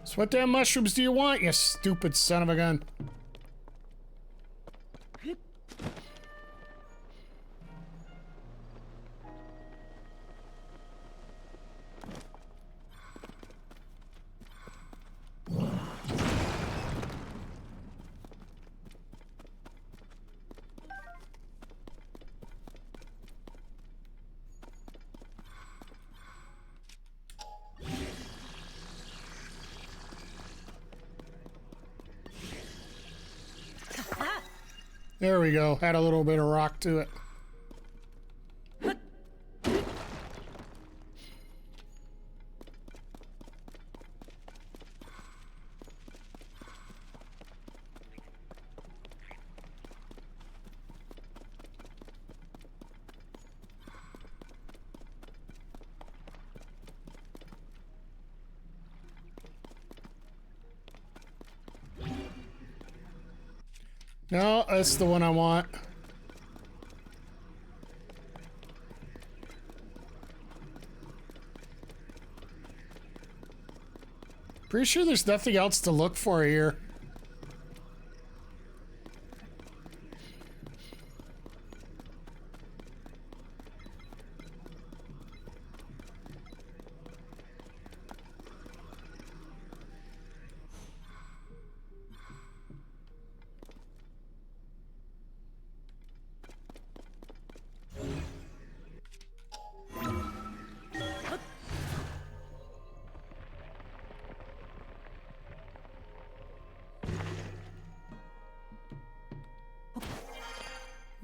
So what damn mushrooms do you want, you stupid son of a gun? There we go. Had a little bit of rock to it. No, that's the one I want. Pretty sure there's nothing else to look for here.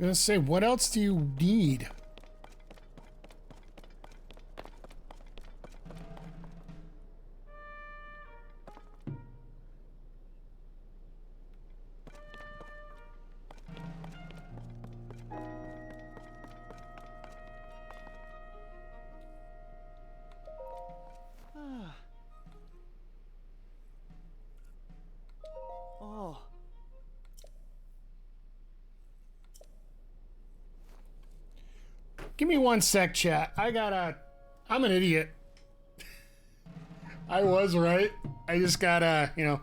gonna say, what else do you need? Oh. Give me 1 sec, chat. I'm an idiot. I was right. I just gotta, you know.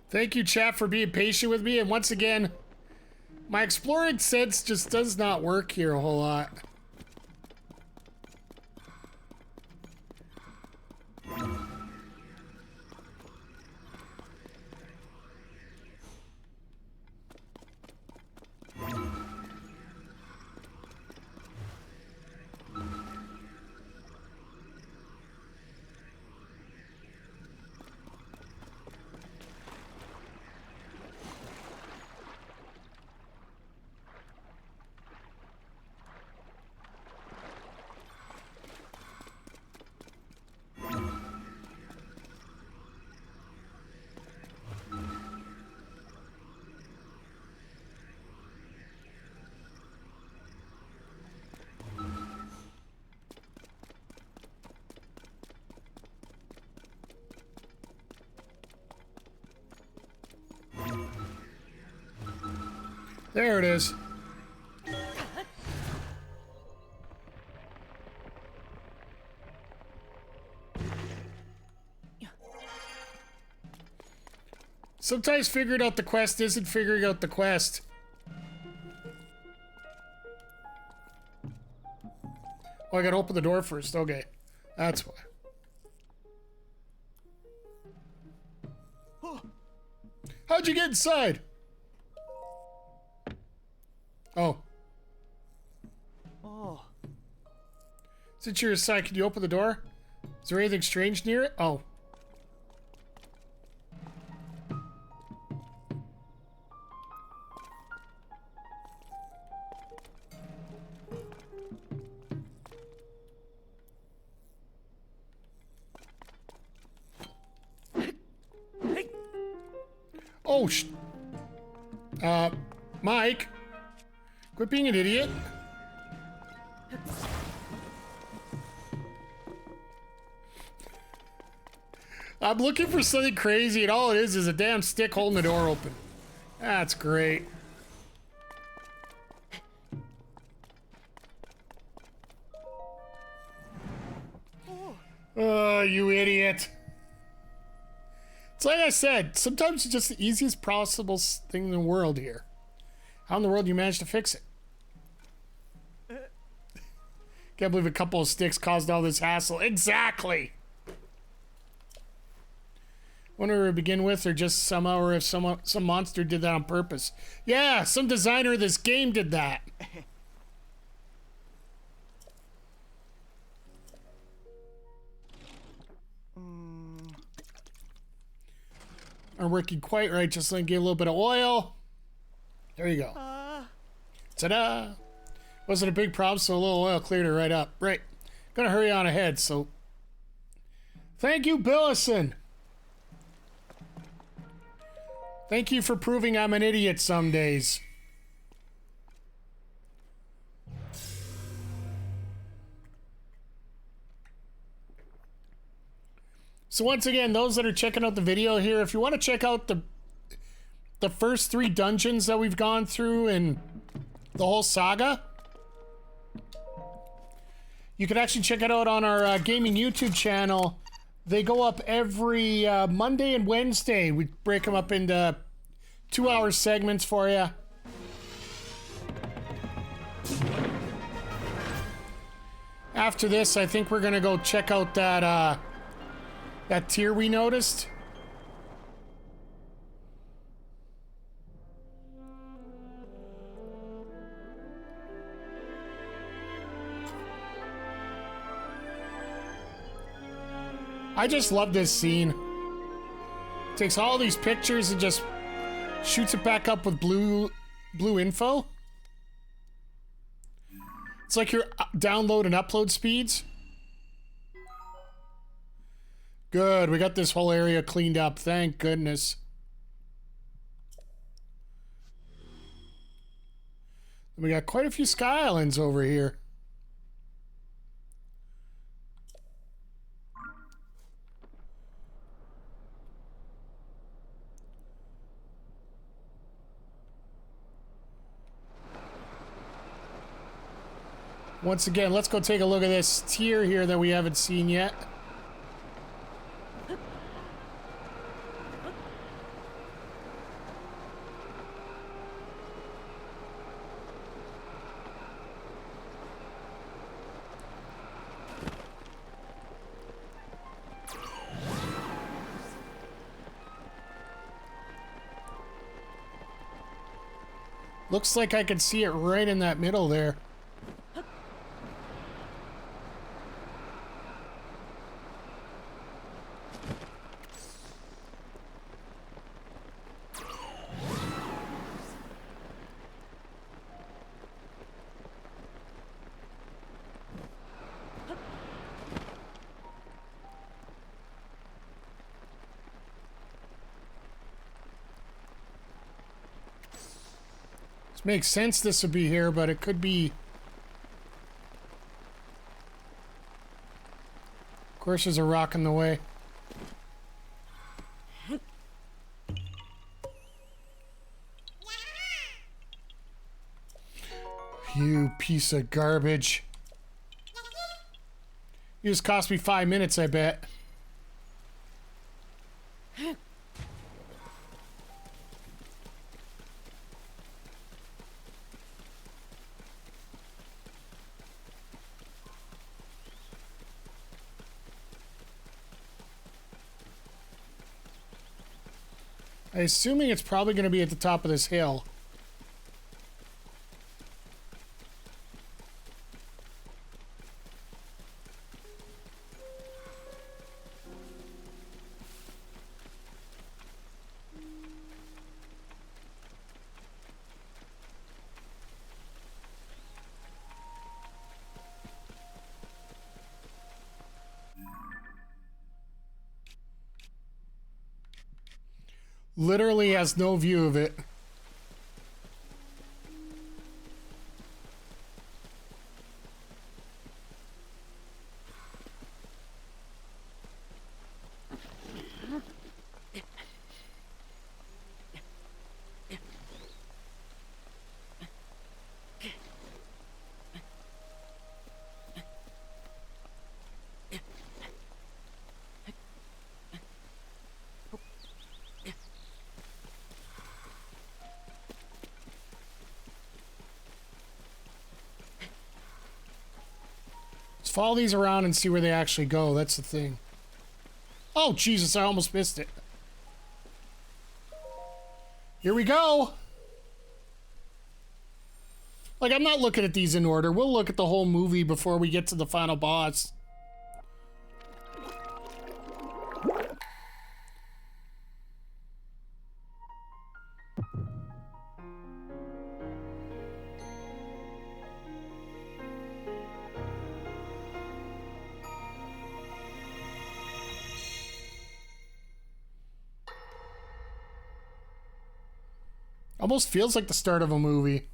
Thank you, chat, for being patient with me. And once again, my exploring sense just does not work here a whole lot. There it is. Sometimes figuring out the quest isn't figuring out the quest. Oh, I gotta open the door first. Okay. That's why. How'd you get inside? Oh. Oh. Since you're inside, can you open the door? Is there anything strange near it? Oh. Oh, Mike. Quit being an idiot. I'm looking for something crazy, and all it is a damn stick holding the door open. That's great. Oh, you idiot. It's like I said, sometimes it's just the easiest possible thing in the world here. How in the world do you manage to fix it? Can't believe a couple of sticks caused all this hassle. Exactly! Wonder where to begin with, or just somehow, or if some monster did that on purpose. Yeah, some designer of this game did that. Aren't working quite right. Just let me get a little bit of oil. There you go. Ta-da! Wasn't a big problem, so a little oil cleared it right up. Right. Gonna hurry on ahead, so... Thank you, Billison! Thank you for proving I'm an idiot some days. So once again, those that are checking out the video here, if you want to check out the first 3 dungeons that we've gone through and the whole saga, you can actually check it out on our gaming YouTube channel. They go up every Monday and Wednesday. We break them up into 2-hour segments for you. After this, I think we're gonna go check out that tier we noticed. I just love this scene. Takes all these pictures and just shoots it back up with blue info. It's like your download and upload speeds. Good, we got this whole area cleaned up. Thank goodness. We got quite a few sky islands over here. Once again, let's go take a look at this tier here that we haven't seen yet. Looks like I can see it right in that middle there. Makes sense this would be here, but it could be... Of course, there's a rock in the way. You piece of garbage. You just cost me 5 minutes, I bet. I'm assuming it's probably going to be at the top of this hill. Literally has no view of it. Follow these around and see where they actually go. That's the thing. Oh, Jesus, I almost missed it. Here we go. Like, I'm not looking at these in order. We'll look at the whole movie before we get to the final boss. Almost feels like the start of a movie.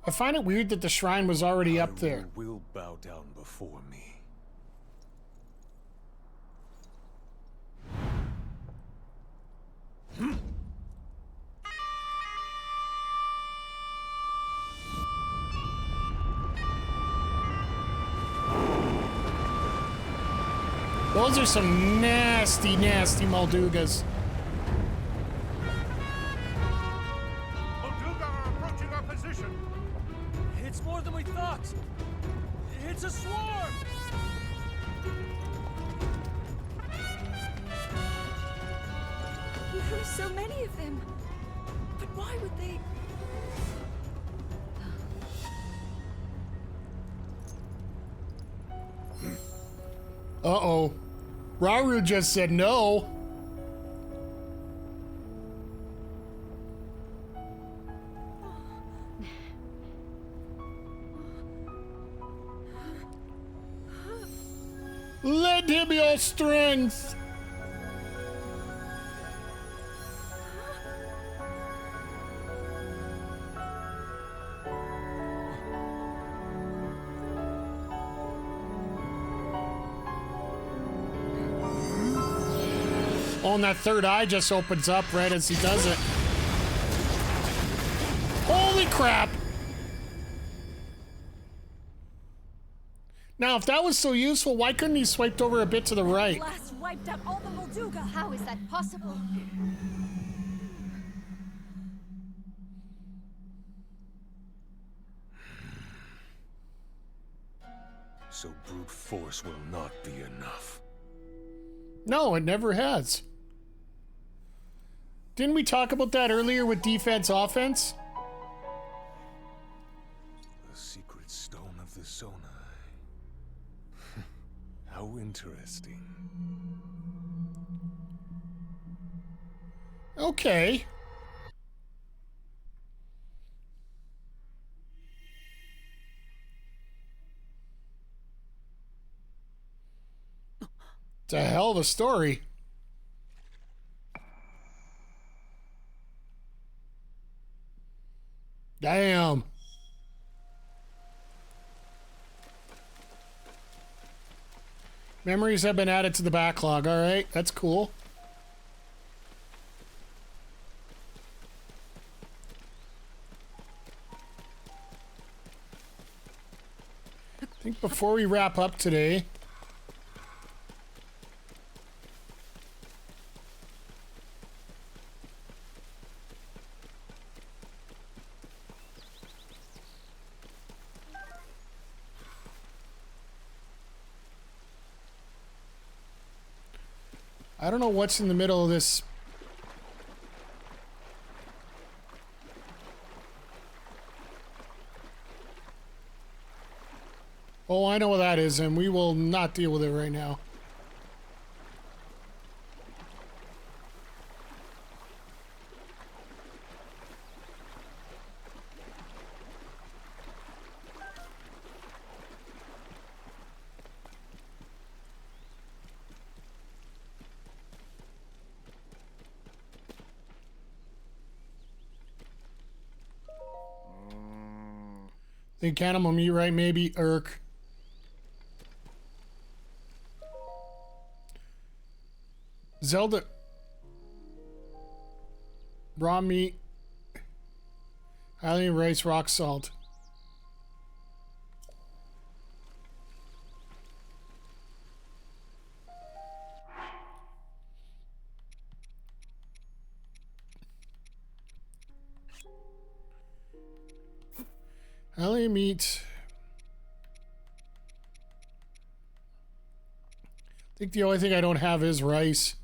I find it weird that the shrine was already up there. Will bow down before me. Those are some nasty, nasty Moldugas. Molduga are approaching our position. It's more than we thought. It's a swarm. There are so many of them. But why would they? Uh-oh. Rauru just said no. Lend him your strength. Oh, and that third eye just opens up right as he does it. Holy crap! Now, if that was so useful, why couldn't he swiped over a bit to the right? Blast wiped out all the Molduga. How is that possible? So brute force will not be enough. No, it never has. Didn't we talk about that earlier with defense offense? The secret stone of the Zonai. How interesting. Okay. It's a hell of a story. Damn. Memories have been added to the backlog. All right, that's cool. I think before we wrap up today, I don't know what's in the middle of this. Oh, I know what that is, and we will not deal with it right now. Think animal meat, right? Maybe Irk. Zelda. Raw meat. Highly rice, rock salt. Highly meat. I think the only thing I don't have is rice.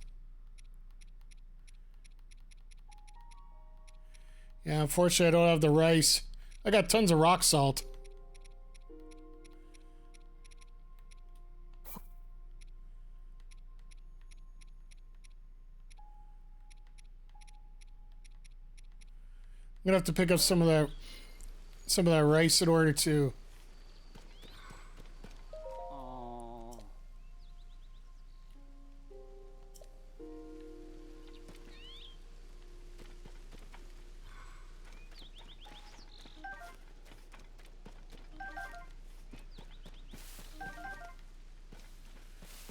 Yeah, unfortunately, I don't have the rice. I got tons of rock salt. I'm gonna have to pick up some of that rice in order to. Oh.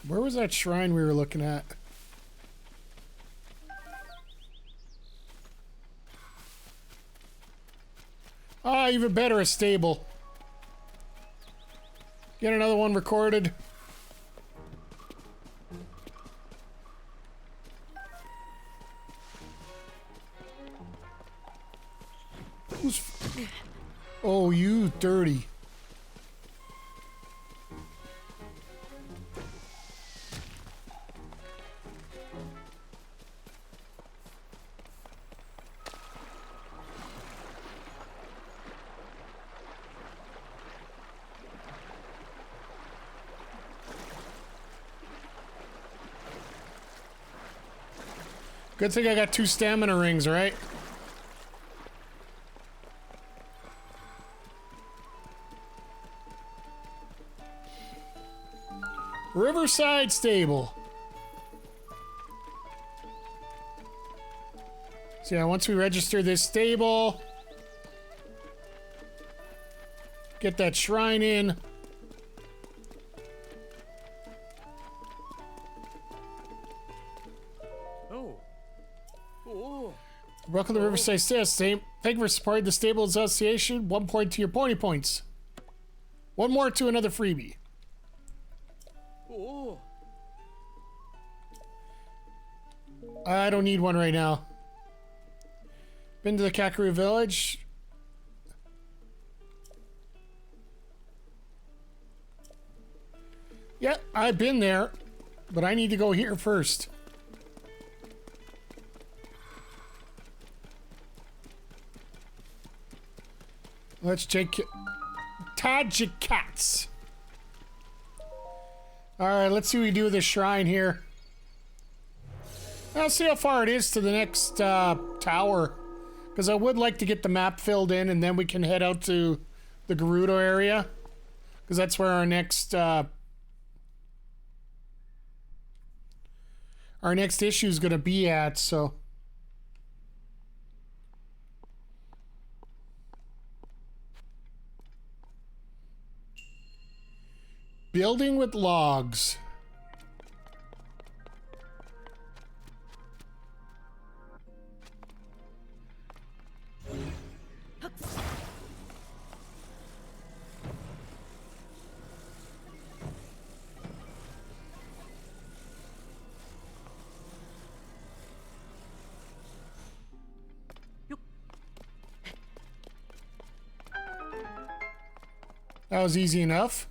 Where was that shrine we were looking at? Ah, even better, a stable. Get another one recorded. Who's... Oh, you dirty. Good thing I got 2 stamina rings, right? Riverside Stable. So yeah, once we register this stable, get that shrine in. Oh. Oh. Welcome to Riverside Stable. Thank you for supporting the Stable Association. 1 point to your pony points. 1 more to another freebie. Oh. I don't need one right now. Been to the KAKARIKO village. Yeah, I've been there, but I need to go here first. Let's check Tajikats. Alright, let's see what we do with this shrine here. I'll see how far it is to the next tower. Because I would like to get the map filled in and then we can head out to the Gerudo area. Because that's where our next issue is going to be at, so. Building with logs. That was easy enough.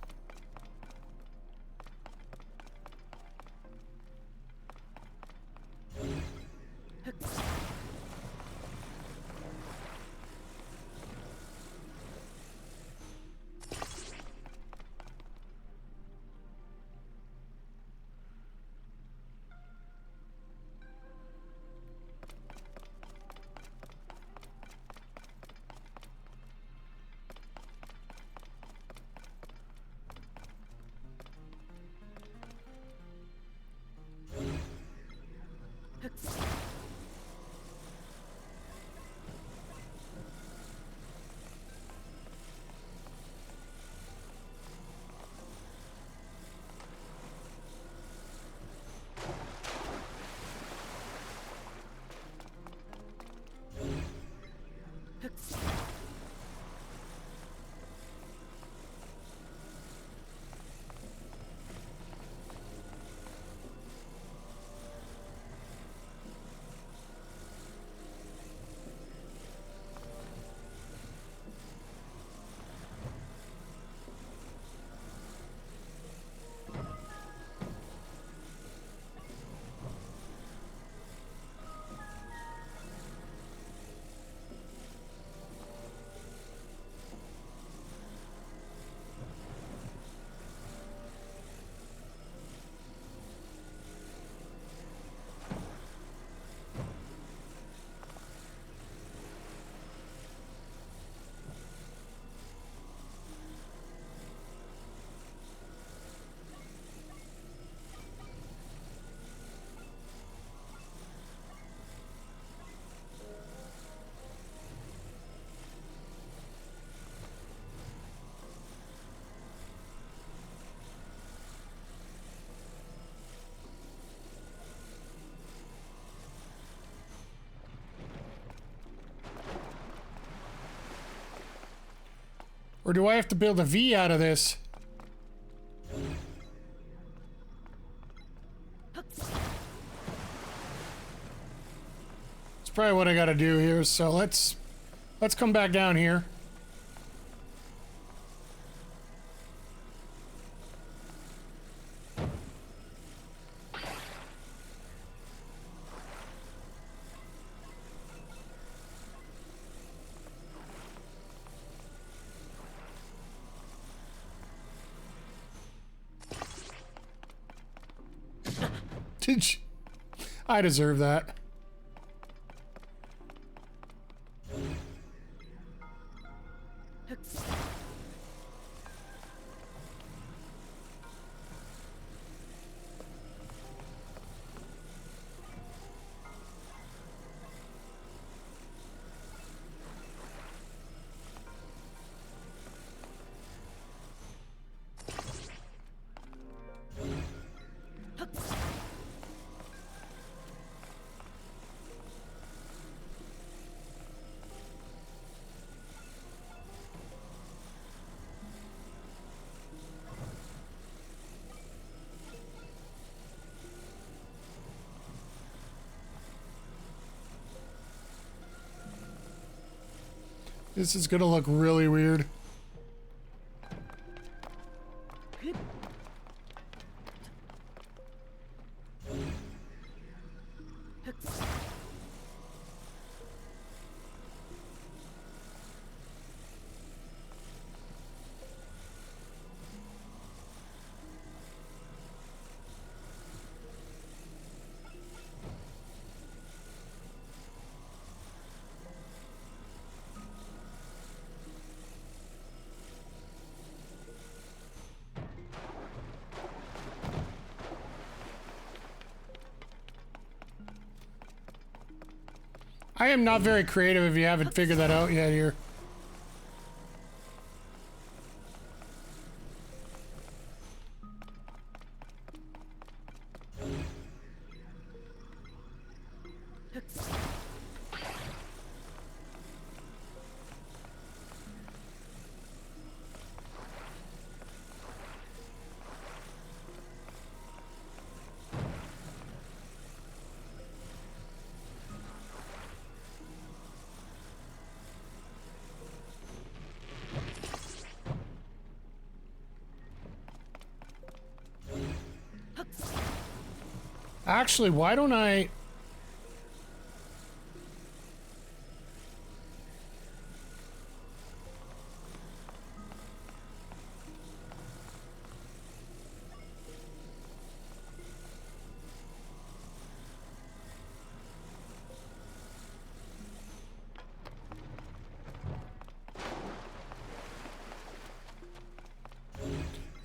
Or do I have to build a V out of this? It's probably what I gotta do here, so let's come back down here. I deserve that. This is gonna look really weird. I am not very creative if you haven't figured that out yet here. Actually, why don't I...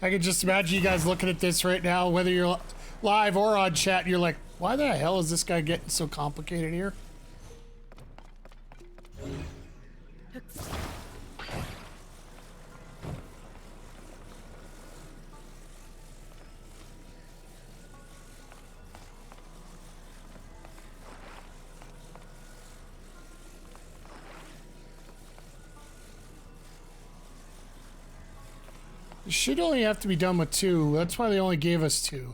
I can just imagine you guys looking at this right now, whether you're live or on chat, you're like, why the hell is this guy getting so complicated here? It should only have to be done with 2. That's why they only gave us 2.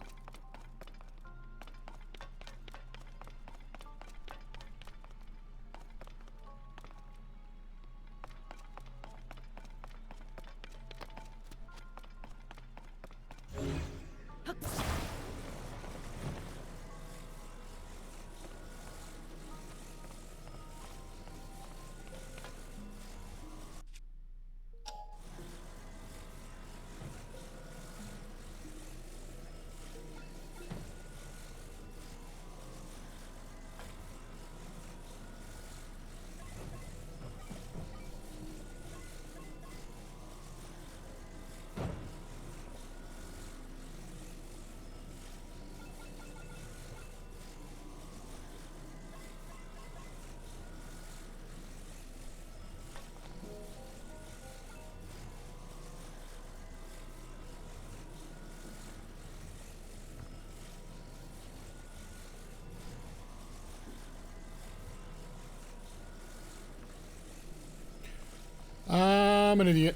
I'm an idiot.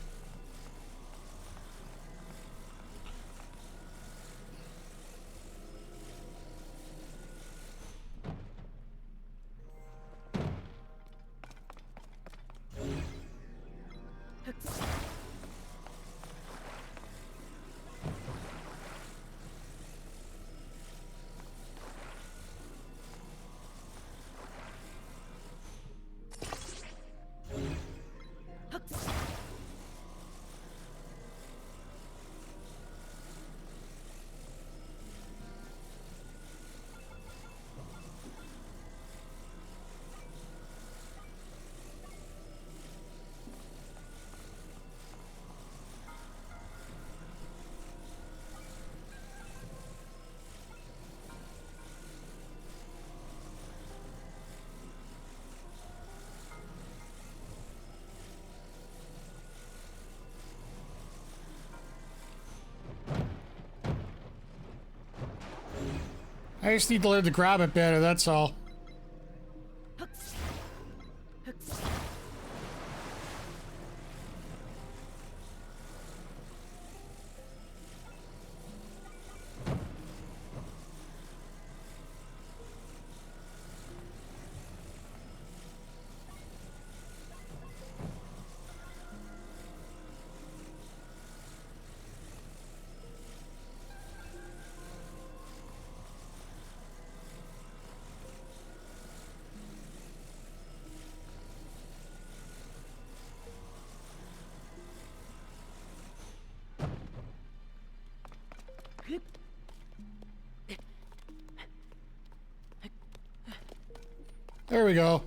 I just need to learn to grab it better, that's all. There we go.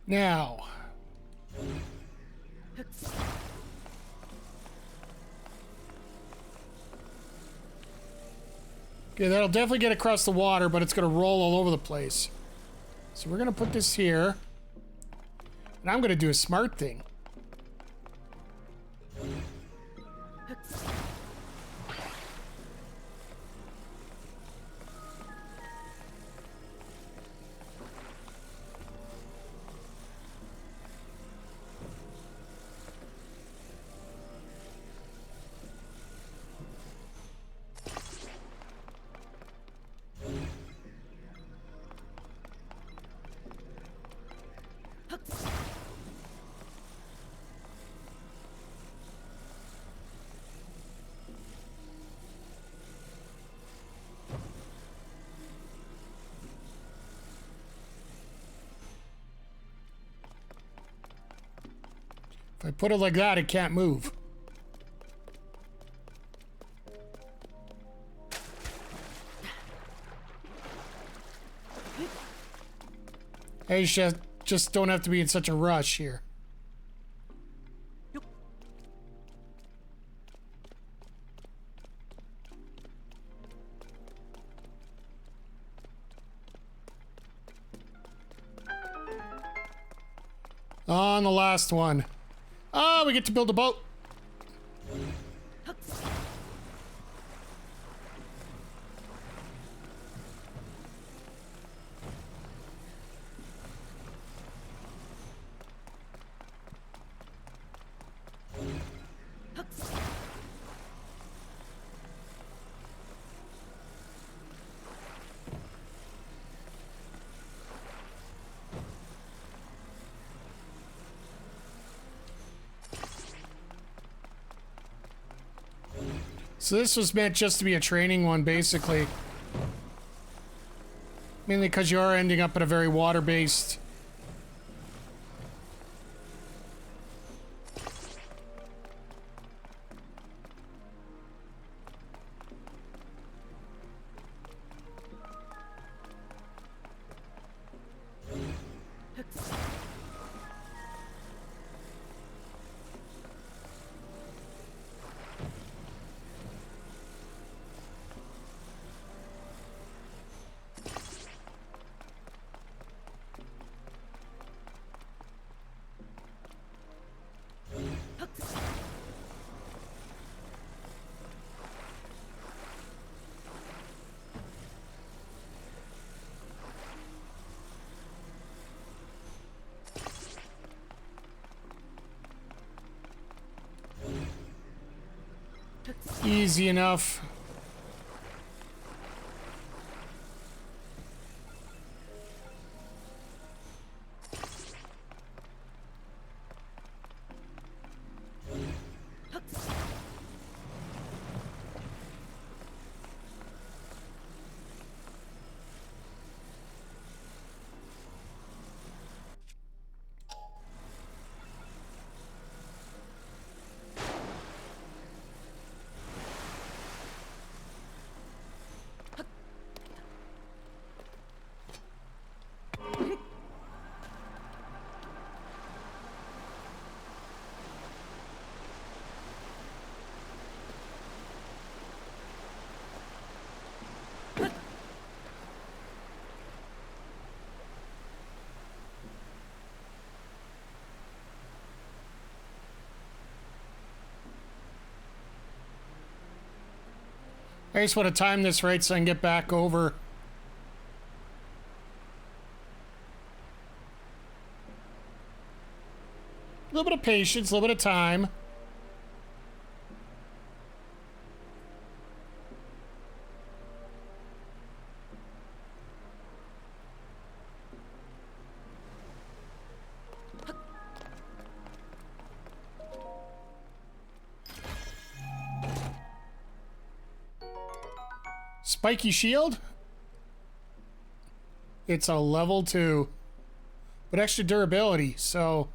Now. Okay, that'll definitely get across the water, but it's going to roll all over the place. So we're going to put this here. And I'm going to do a smart thing. If I put it like that, it can't move. I just don't have to be in such a rush here. On the last one. Oh, we get to build a boat. So this was meant just to be a training one, basically. Mainly because you are ending up at a very water-based... Easy enough. I just want to time this right so I can get back over. A little bit of patience, a little bit of time. Spiky shield? It's a level 2. But extra durability, so...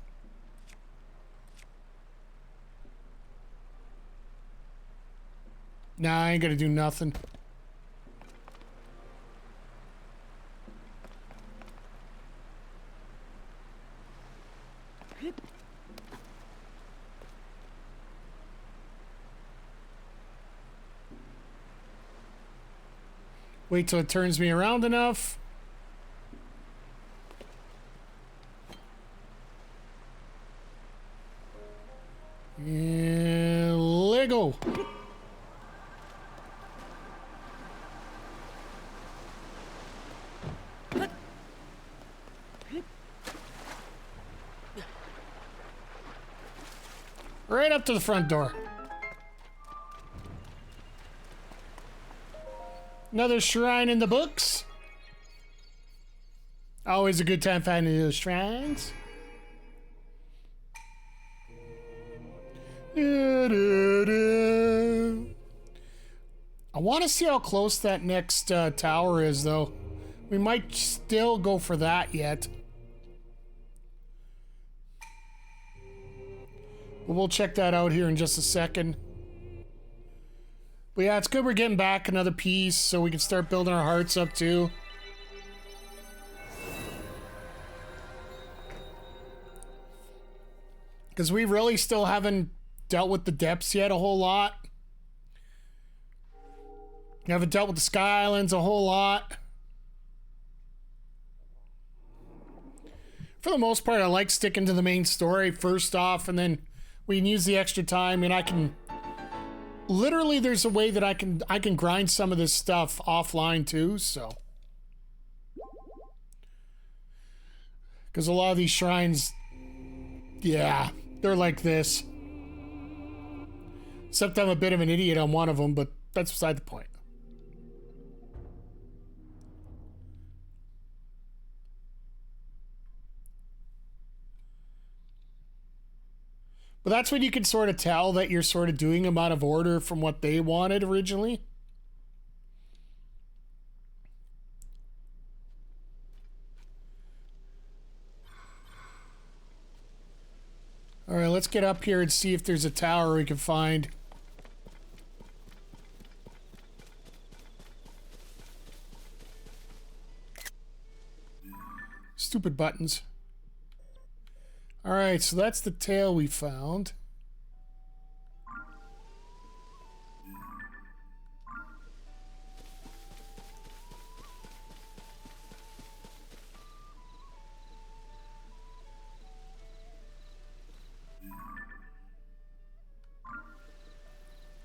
Nah, I ain't gonna do nothing. Wait till it turns me around enough. And Lego. Right up to the front door. Another shrine in the books. Always a good time finding those shrines. I want to see how close that next tower is, though. We might still go for that yet. But we'll check that out here in just a second. But yeah, it's good we're getting back another piece so we can start building our hearts up too. Because we really still haven't dealt with the depths yet a whole lot. We haven't dealt with the Sky Islands a whole lot. For the most part, I like sticking to the main story first off, and then we can use the extra time, and I can... Literally, there's a way that I can grind some of this stuff offline too, so. Because a lot of these shrines, yeah, they're like this. Except I'm a bit of an idiot on one of them, but that's beside the point. But that's when you can sort of tell that you're sort of doing them out of order from what they wanted originally. All right, let's get up here and see if there's a tower we can find. Stupid buttons. All right, so that's the tail we found.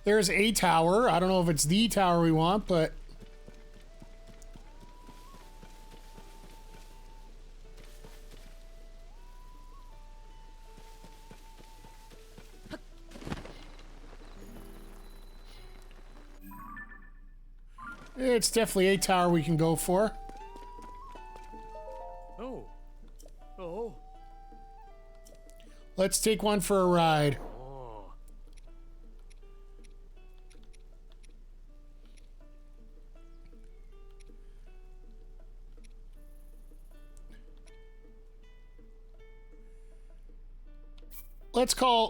There's a tower. I don't know if it's the tower we want, but... It's definitely a tower we can go for. Oh. Oh. Let's take one for a ride. Oh.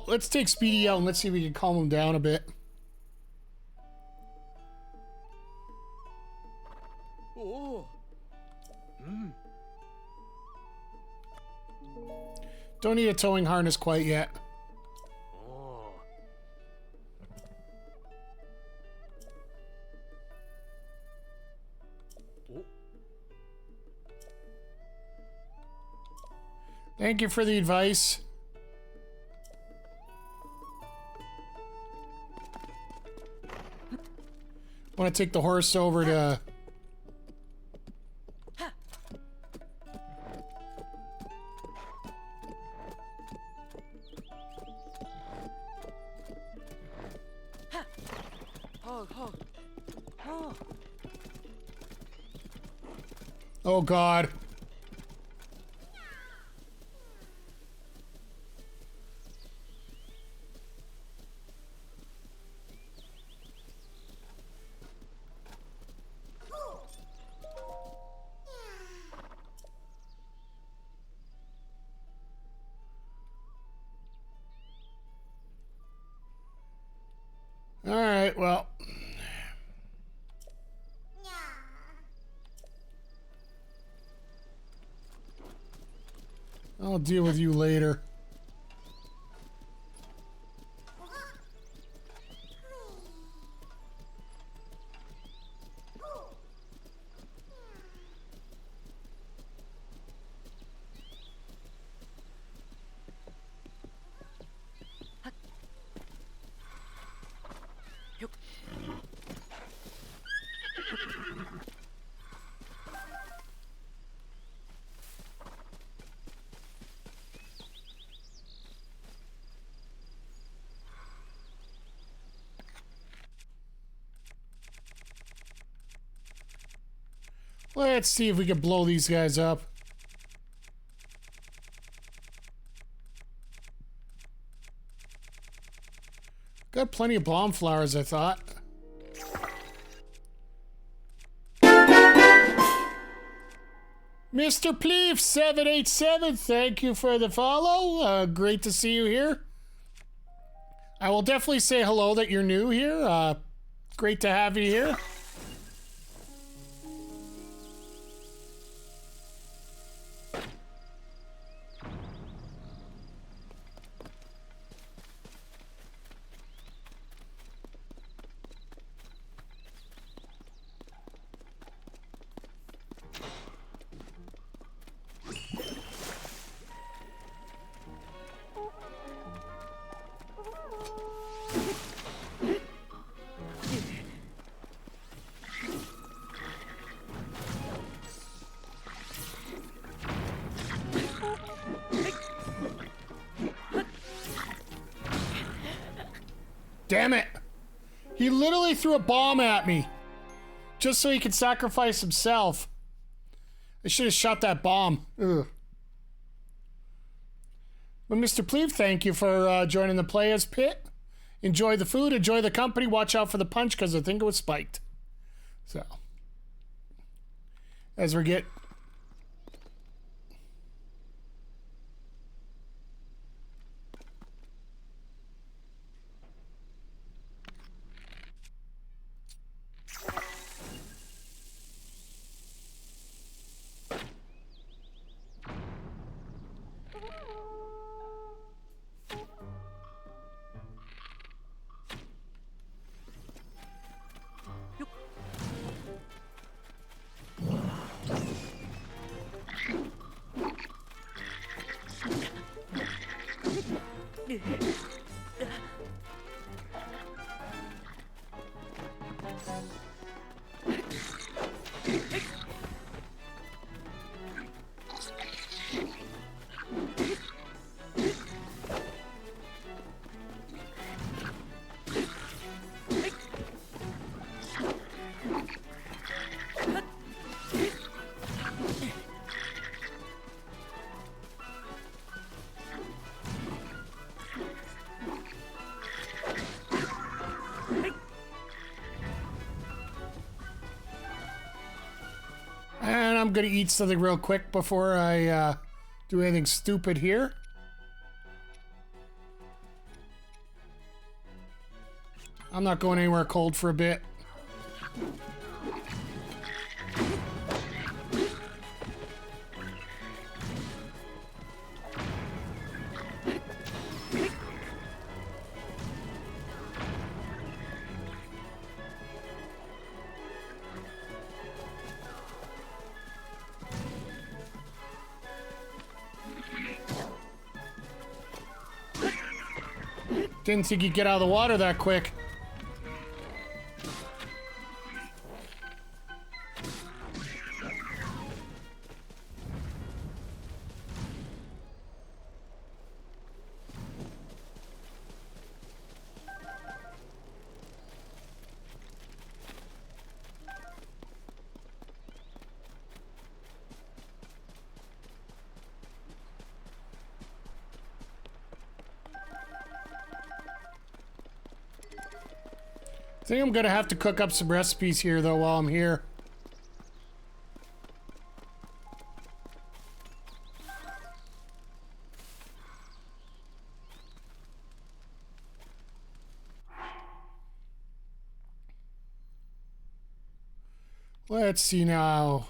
Let's take Speedy out and let's see if we can calm him down a bit. Oh. Don't need a towing harness quite yet. Oh. Oh. Thank you for the advice. Want to take the horse over to... Oh, oh, oh. Oh, God. All right, well. I'll deal with you later. Let's see if we can blow these guys up. Got plenty of bomb flowers, I thought. Mr. Pleef 787, thank you for the follow. Great to see you here. I will definitely say hello that you're new here. Great to have you here. Damn it! He literally threw a bomb at me. Just so he could sacrifice himself. I should have shot that bomb. Ugh. But Mr. Pleave, thank you for joining the Players Pit. Enjoy the food, enjoy the company, watch out for the punch because I think it was spiked. So, as we get... gonna eat something real quick before I do anything stupid here. I'm not going anywhere cold for a bit. Didn't think you'd get out of the water that quick. I think I'm gonna have to cook up some recipes here though while I'm here. Let's see now.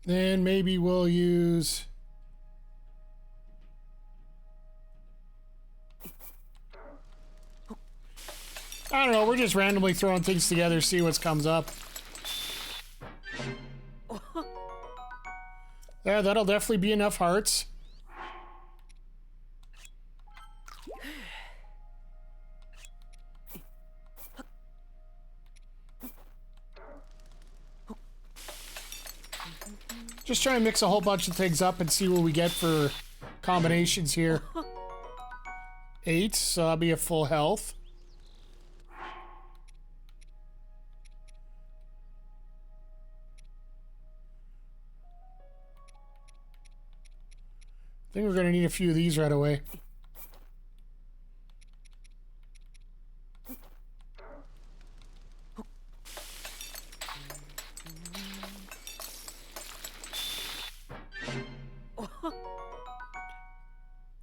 Then maybe we'll use... I don't know, we're just randomly throwing things together, see what comes up. Yeah, that'll definitely be enough hearts. Just try and mix a whole bunch of things up and see what we get for combinations here. 8, so that'll be a full health. I think we're going to need a few of these right away.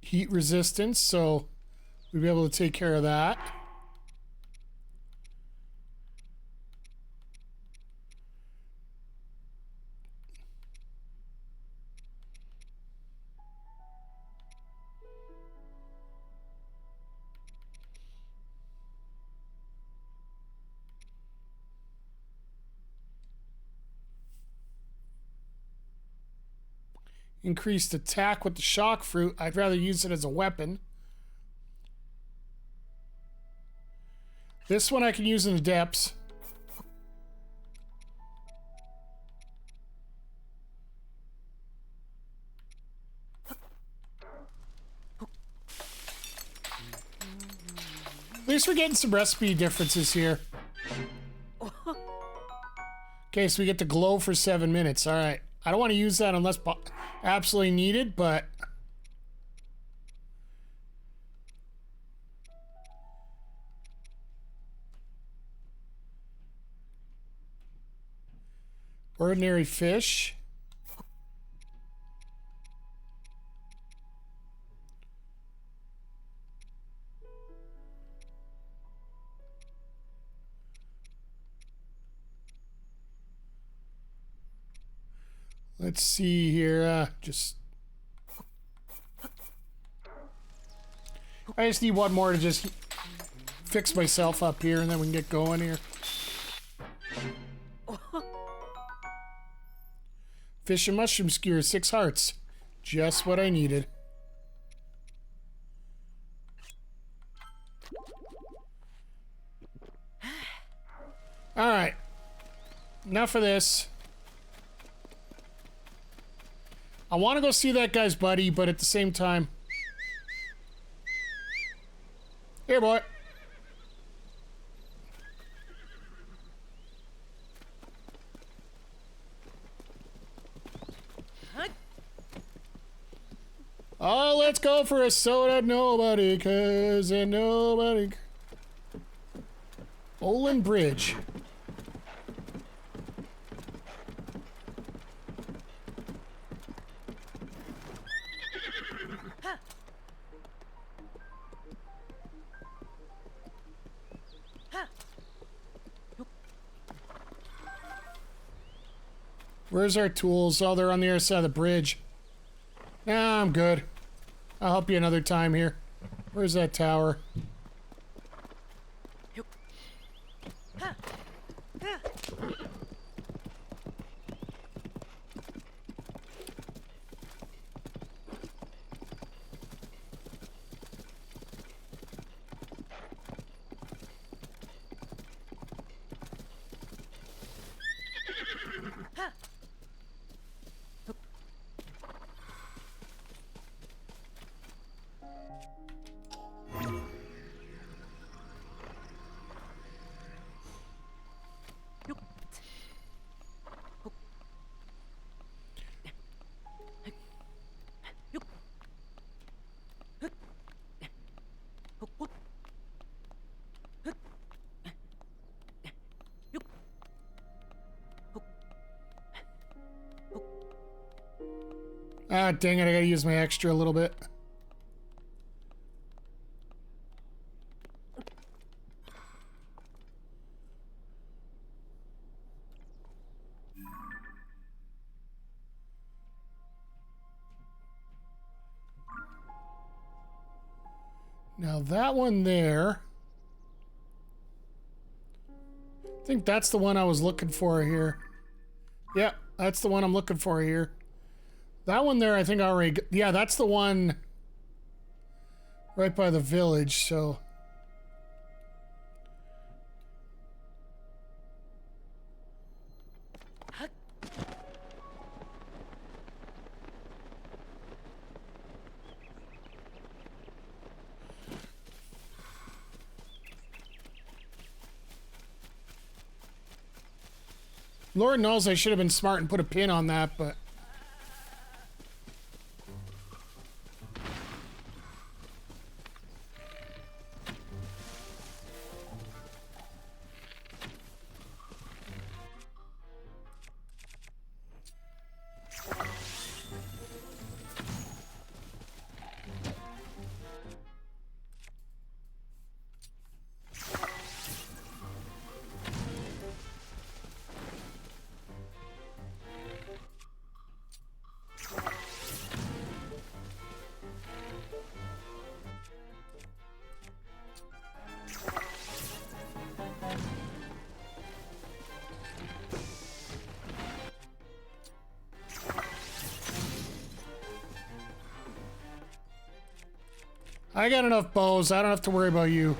Heat resistance, so we'll be able to take care of that. Increased attack with the shock fruit. I'd rather use it as a weapon. This one I can use in the depths. At least we're getting some recipe differences here. Okay, so we get the glow for 7 minutes. All right. I don't want to use that unless absolutely needed, but... Ordinary fish. Let's see here, I just need one more to just fix myself up here and then we can get going here. Fish and mushroom skewer, 6 hearts. Just what I needed. Alright. Enough of this. I want to go see that guy's buddy, but at the same time... Here, boy. Oh, let's go for a soda, nobody, cause ain't nobody... Olin Bridge. Where's our tools? Oh, they're on the other side of the bridge. Nah, I'm good. I'll help you another time here. Where's that tower? Ah, dang it, I gotta use my extra a little bit. Now that one there... I think that's the one I was looking for here. Yeah, that's the one I'm looking for here. That one there, I think I already... Yeah, that's the one right by the village, so... Lord knows I should have been smart and put a pin on that, but... I got enough bows. I don't have to worry about you.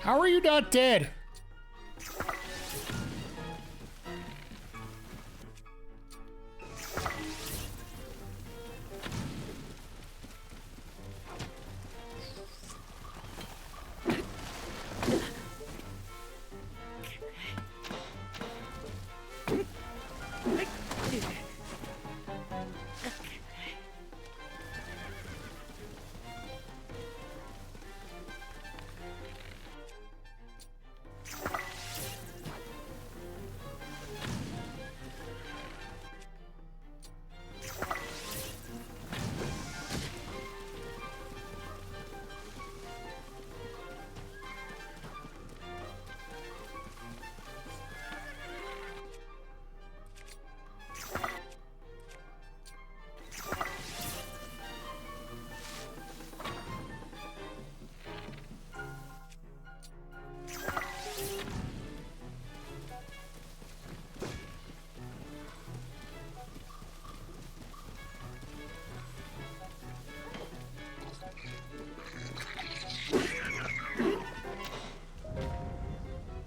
How are you not dead?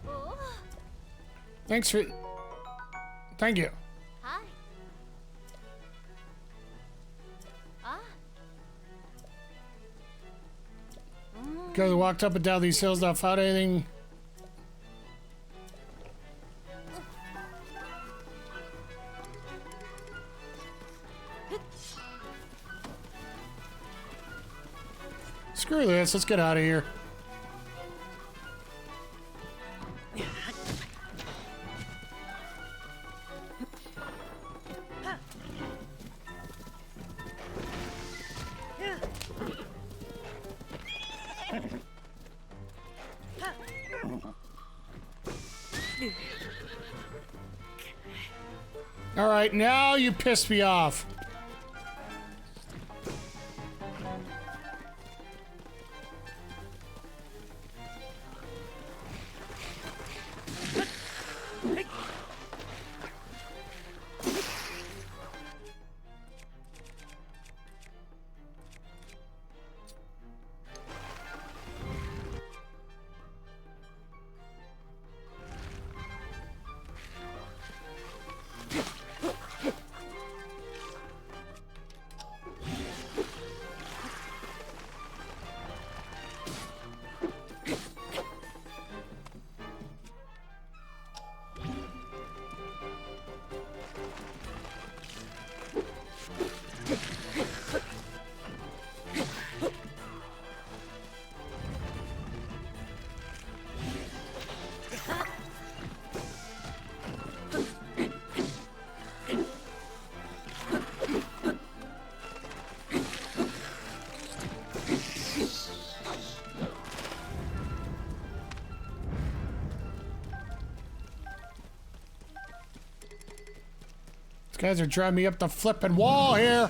Oh. Thanks for... Thank you. Hi. Ah. Because I walked up and down these hills, not found anything. Screw this, let's get out of here. All right, now you pissed me off. Guys are driving me up the flipping wall here.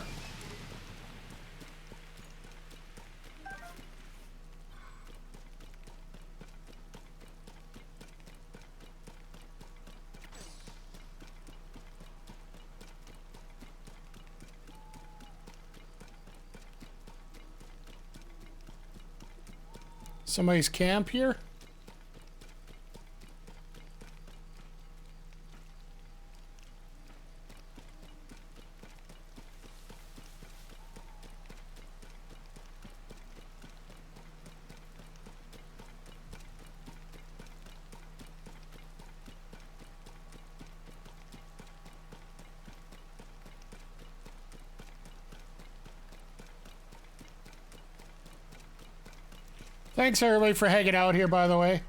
Somebody's camp here? Thanks everybody for hanging out here, by the way.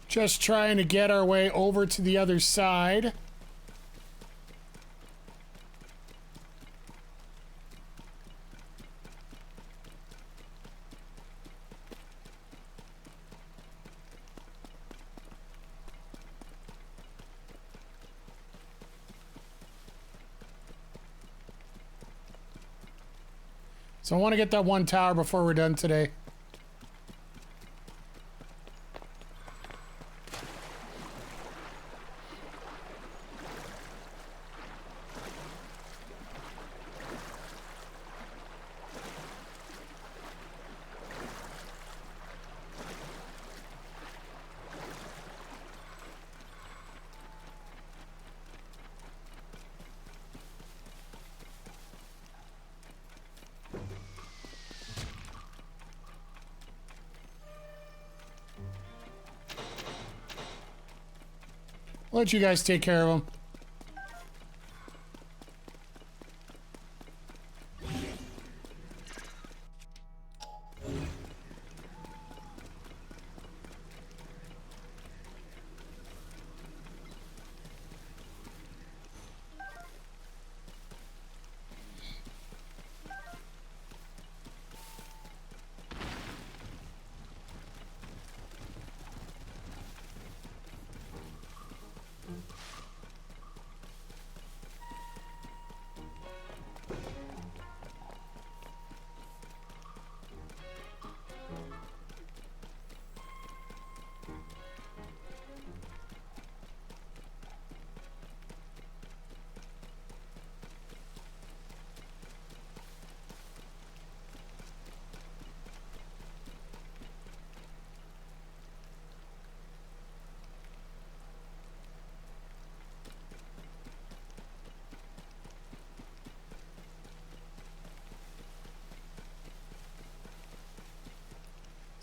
Just trying to get our way over to the other side. So I want to get that one tower before we're done today. I'll let you guys take care of them.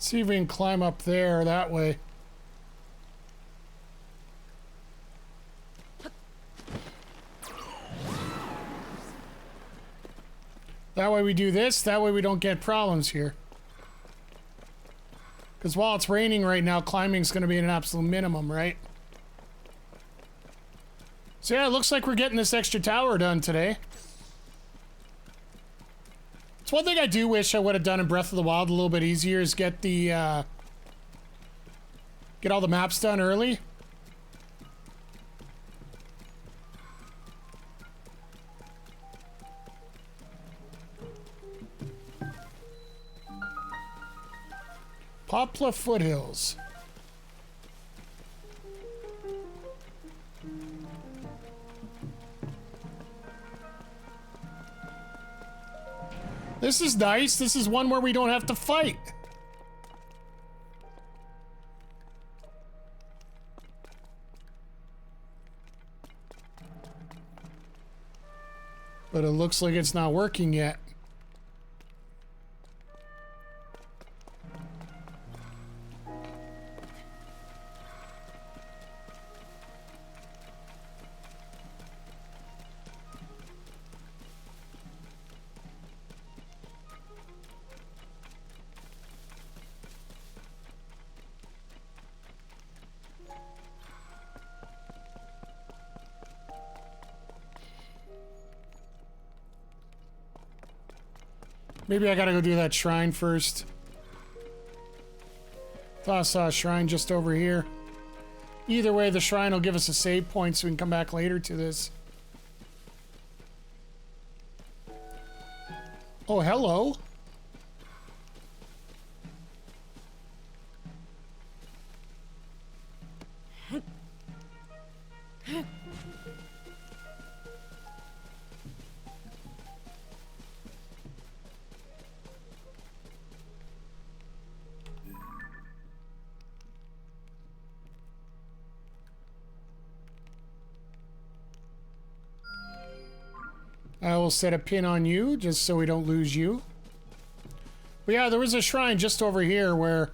See if we can climb up there that way. That way we do this, that way we don't get problems here. Because while it's raining right now, climbing's going to be an absolute minimum, right? So yeah, it looks like we're getting this extra tower done today. It's one thing I do wish I would have done in Breath of the Wild a little bit easier is get the, get all the maps done early. Poplar Foothills. This is nice. This is one where we don't have to fight. But it looks like it's not working yet. Maybe I gotta go do that shrine first. Thought I saw a shrine just over here. Either way, the shrine will give us a save point so we can come back later to this. Oh, hello. I will set a pin on you just so we don't lose you. But yeah, there was a shrine just over here where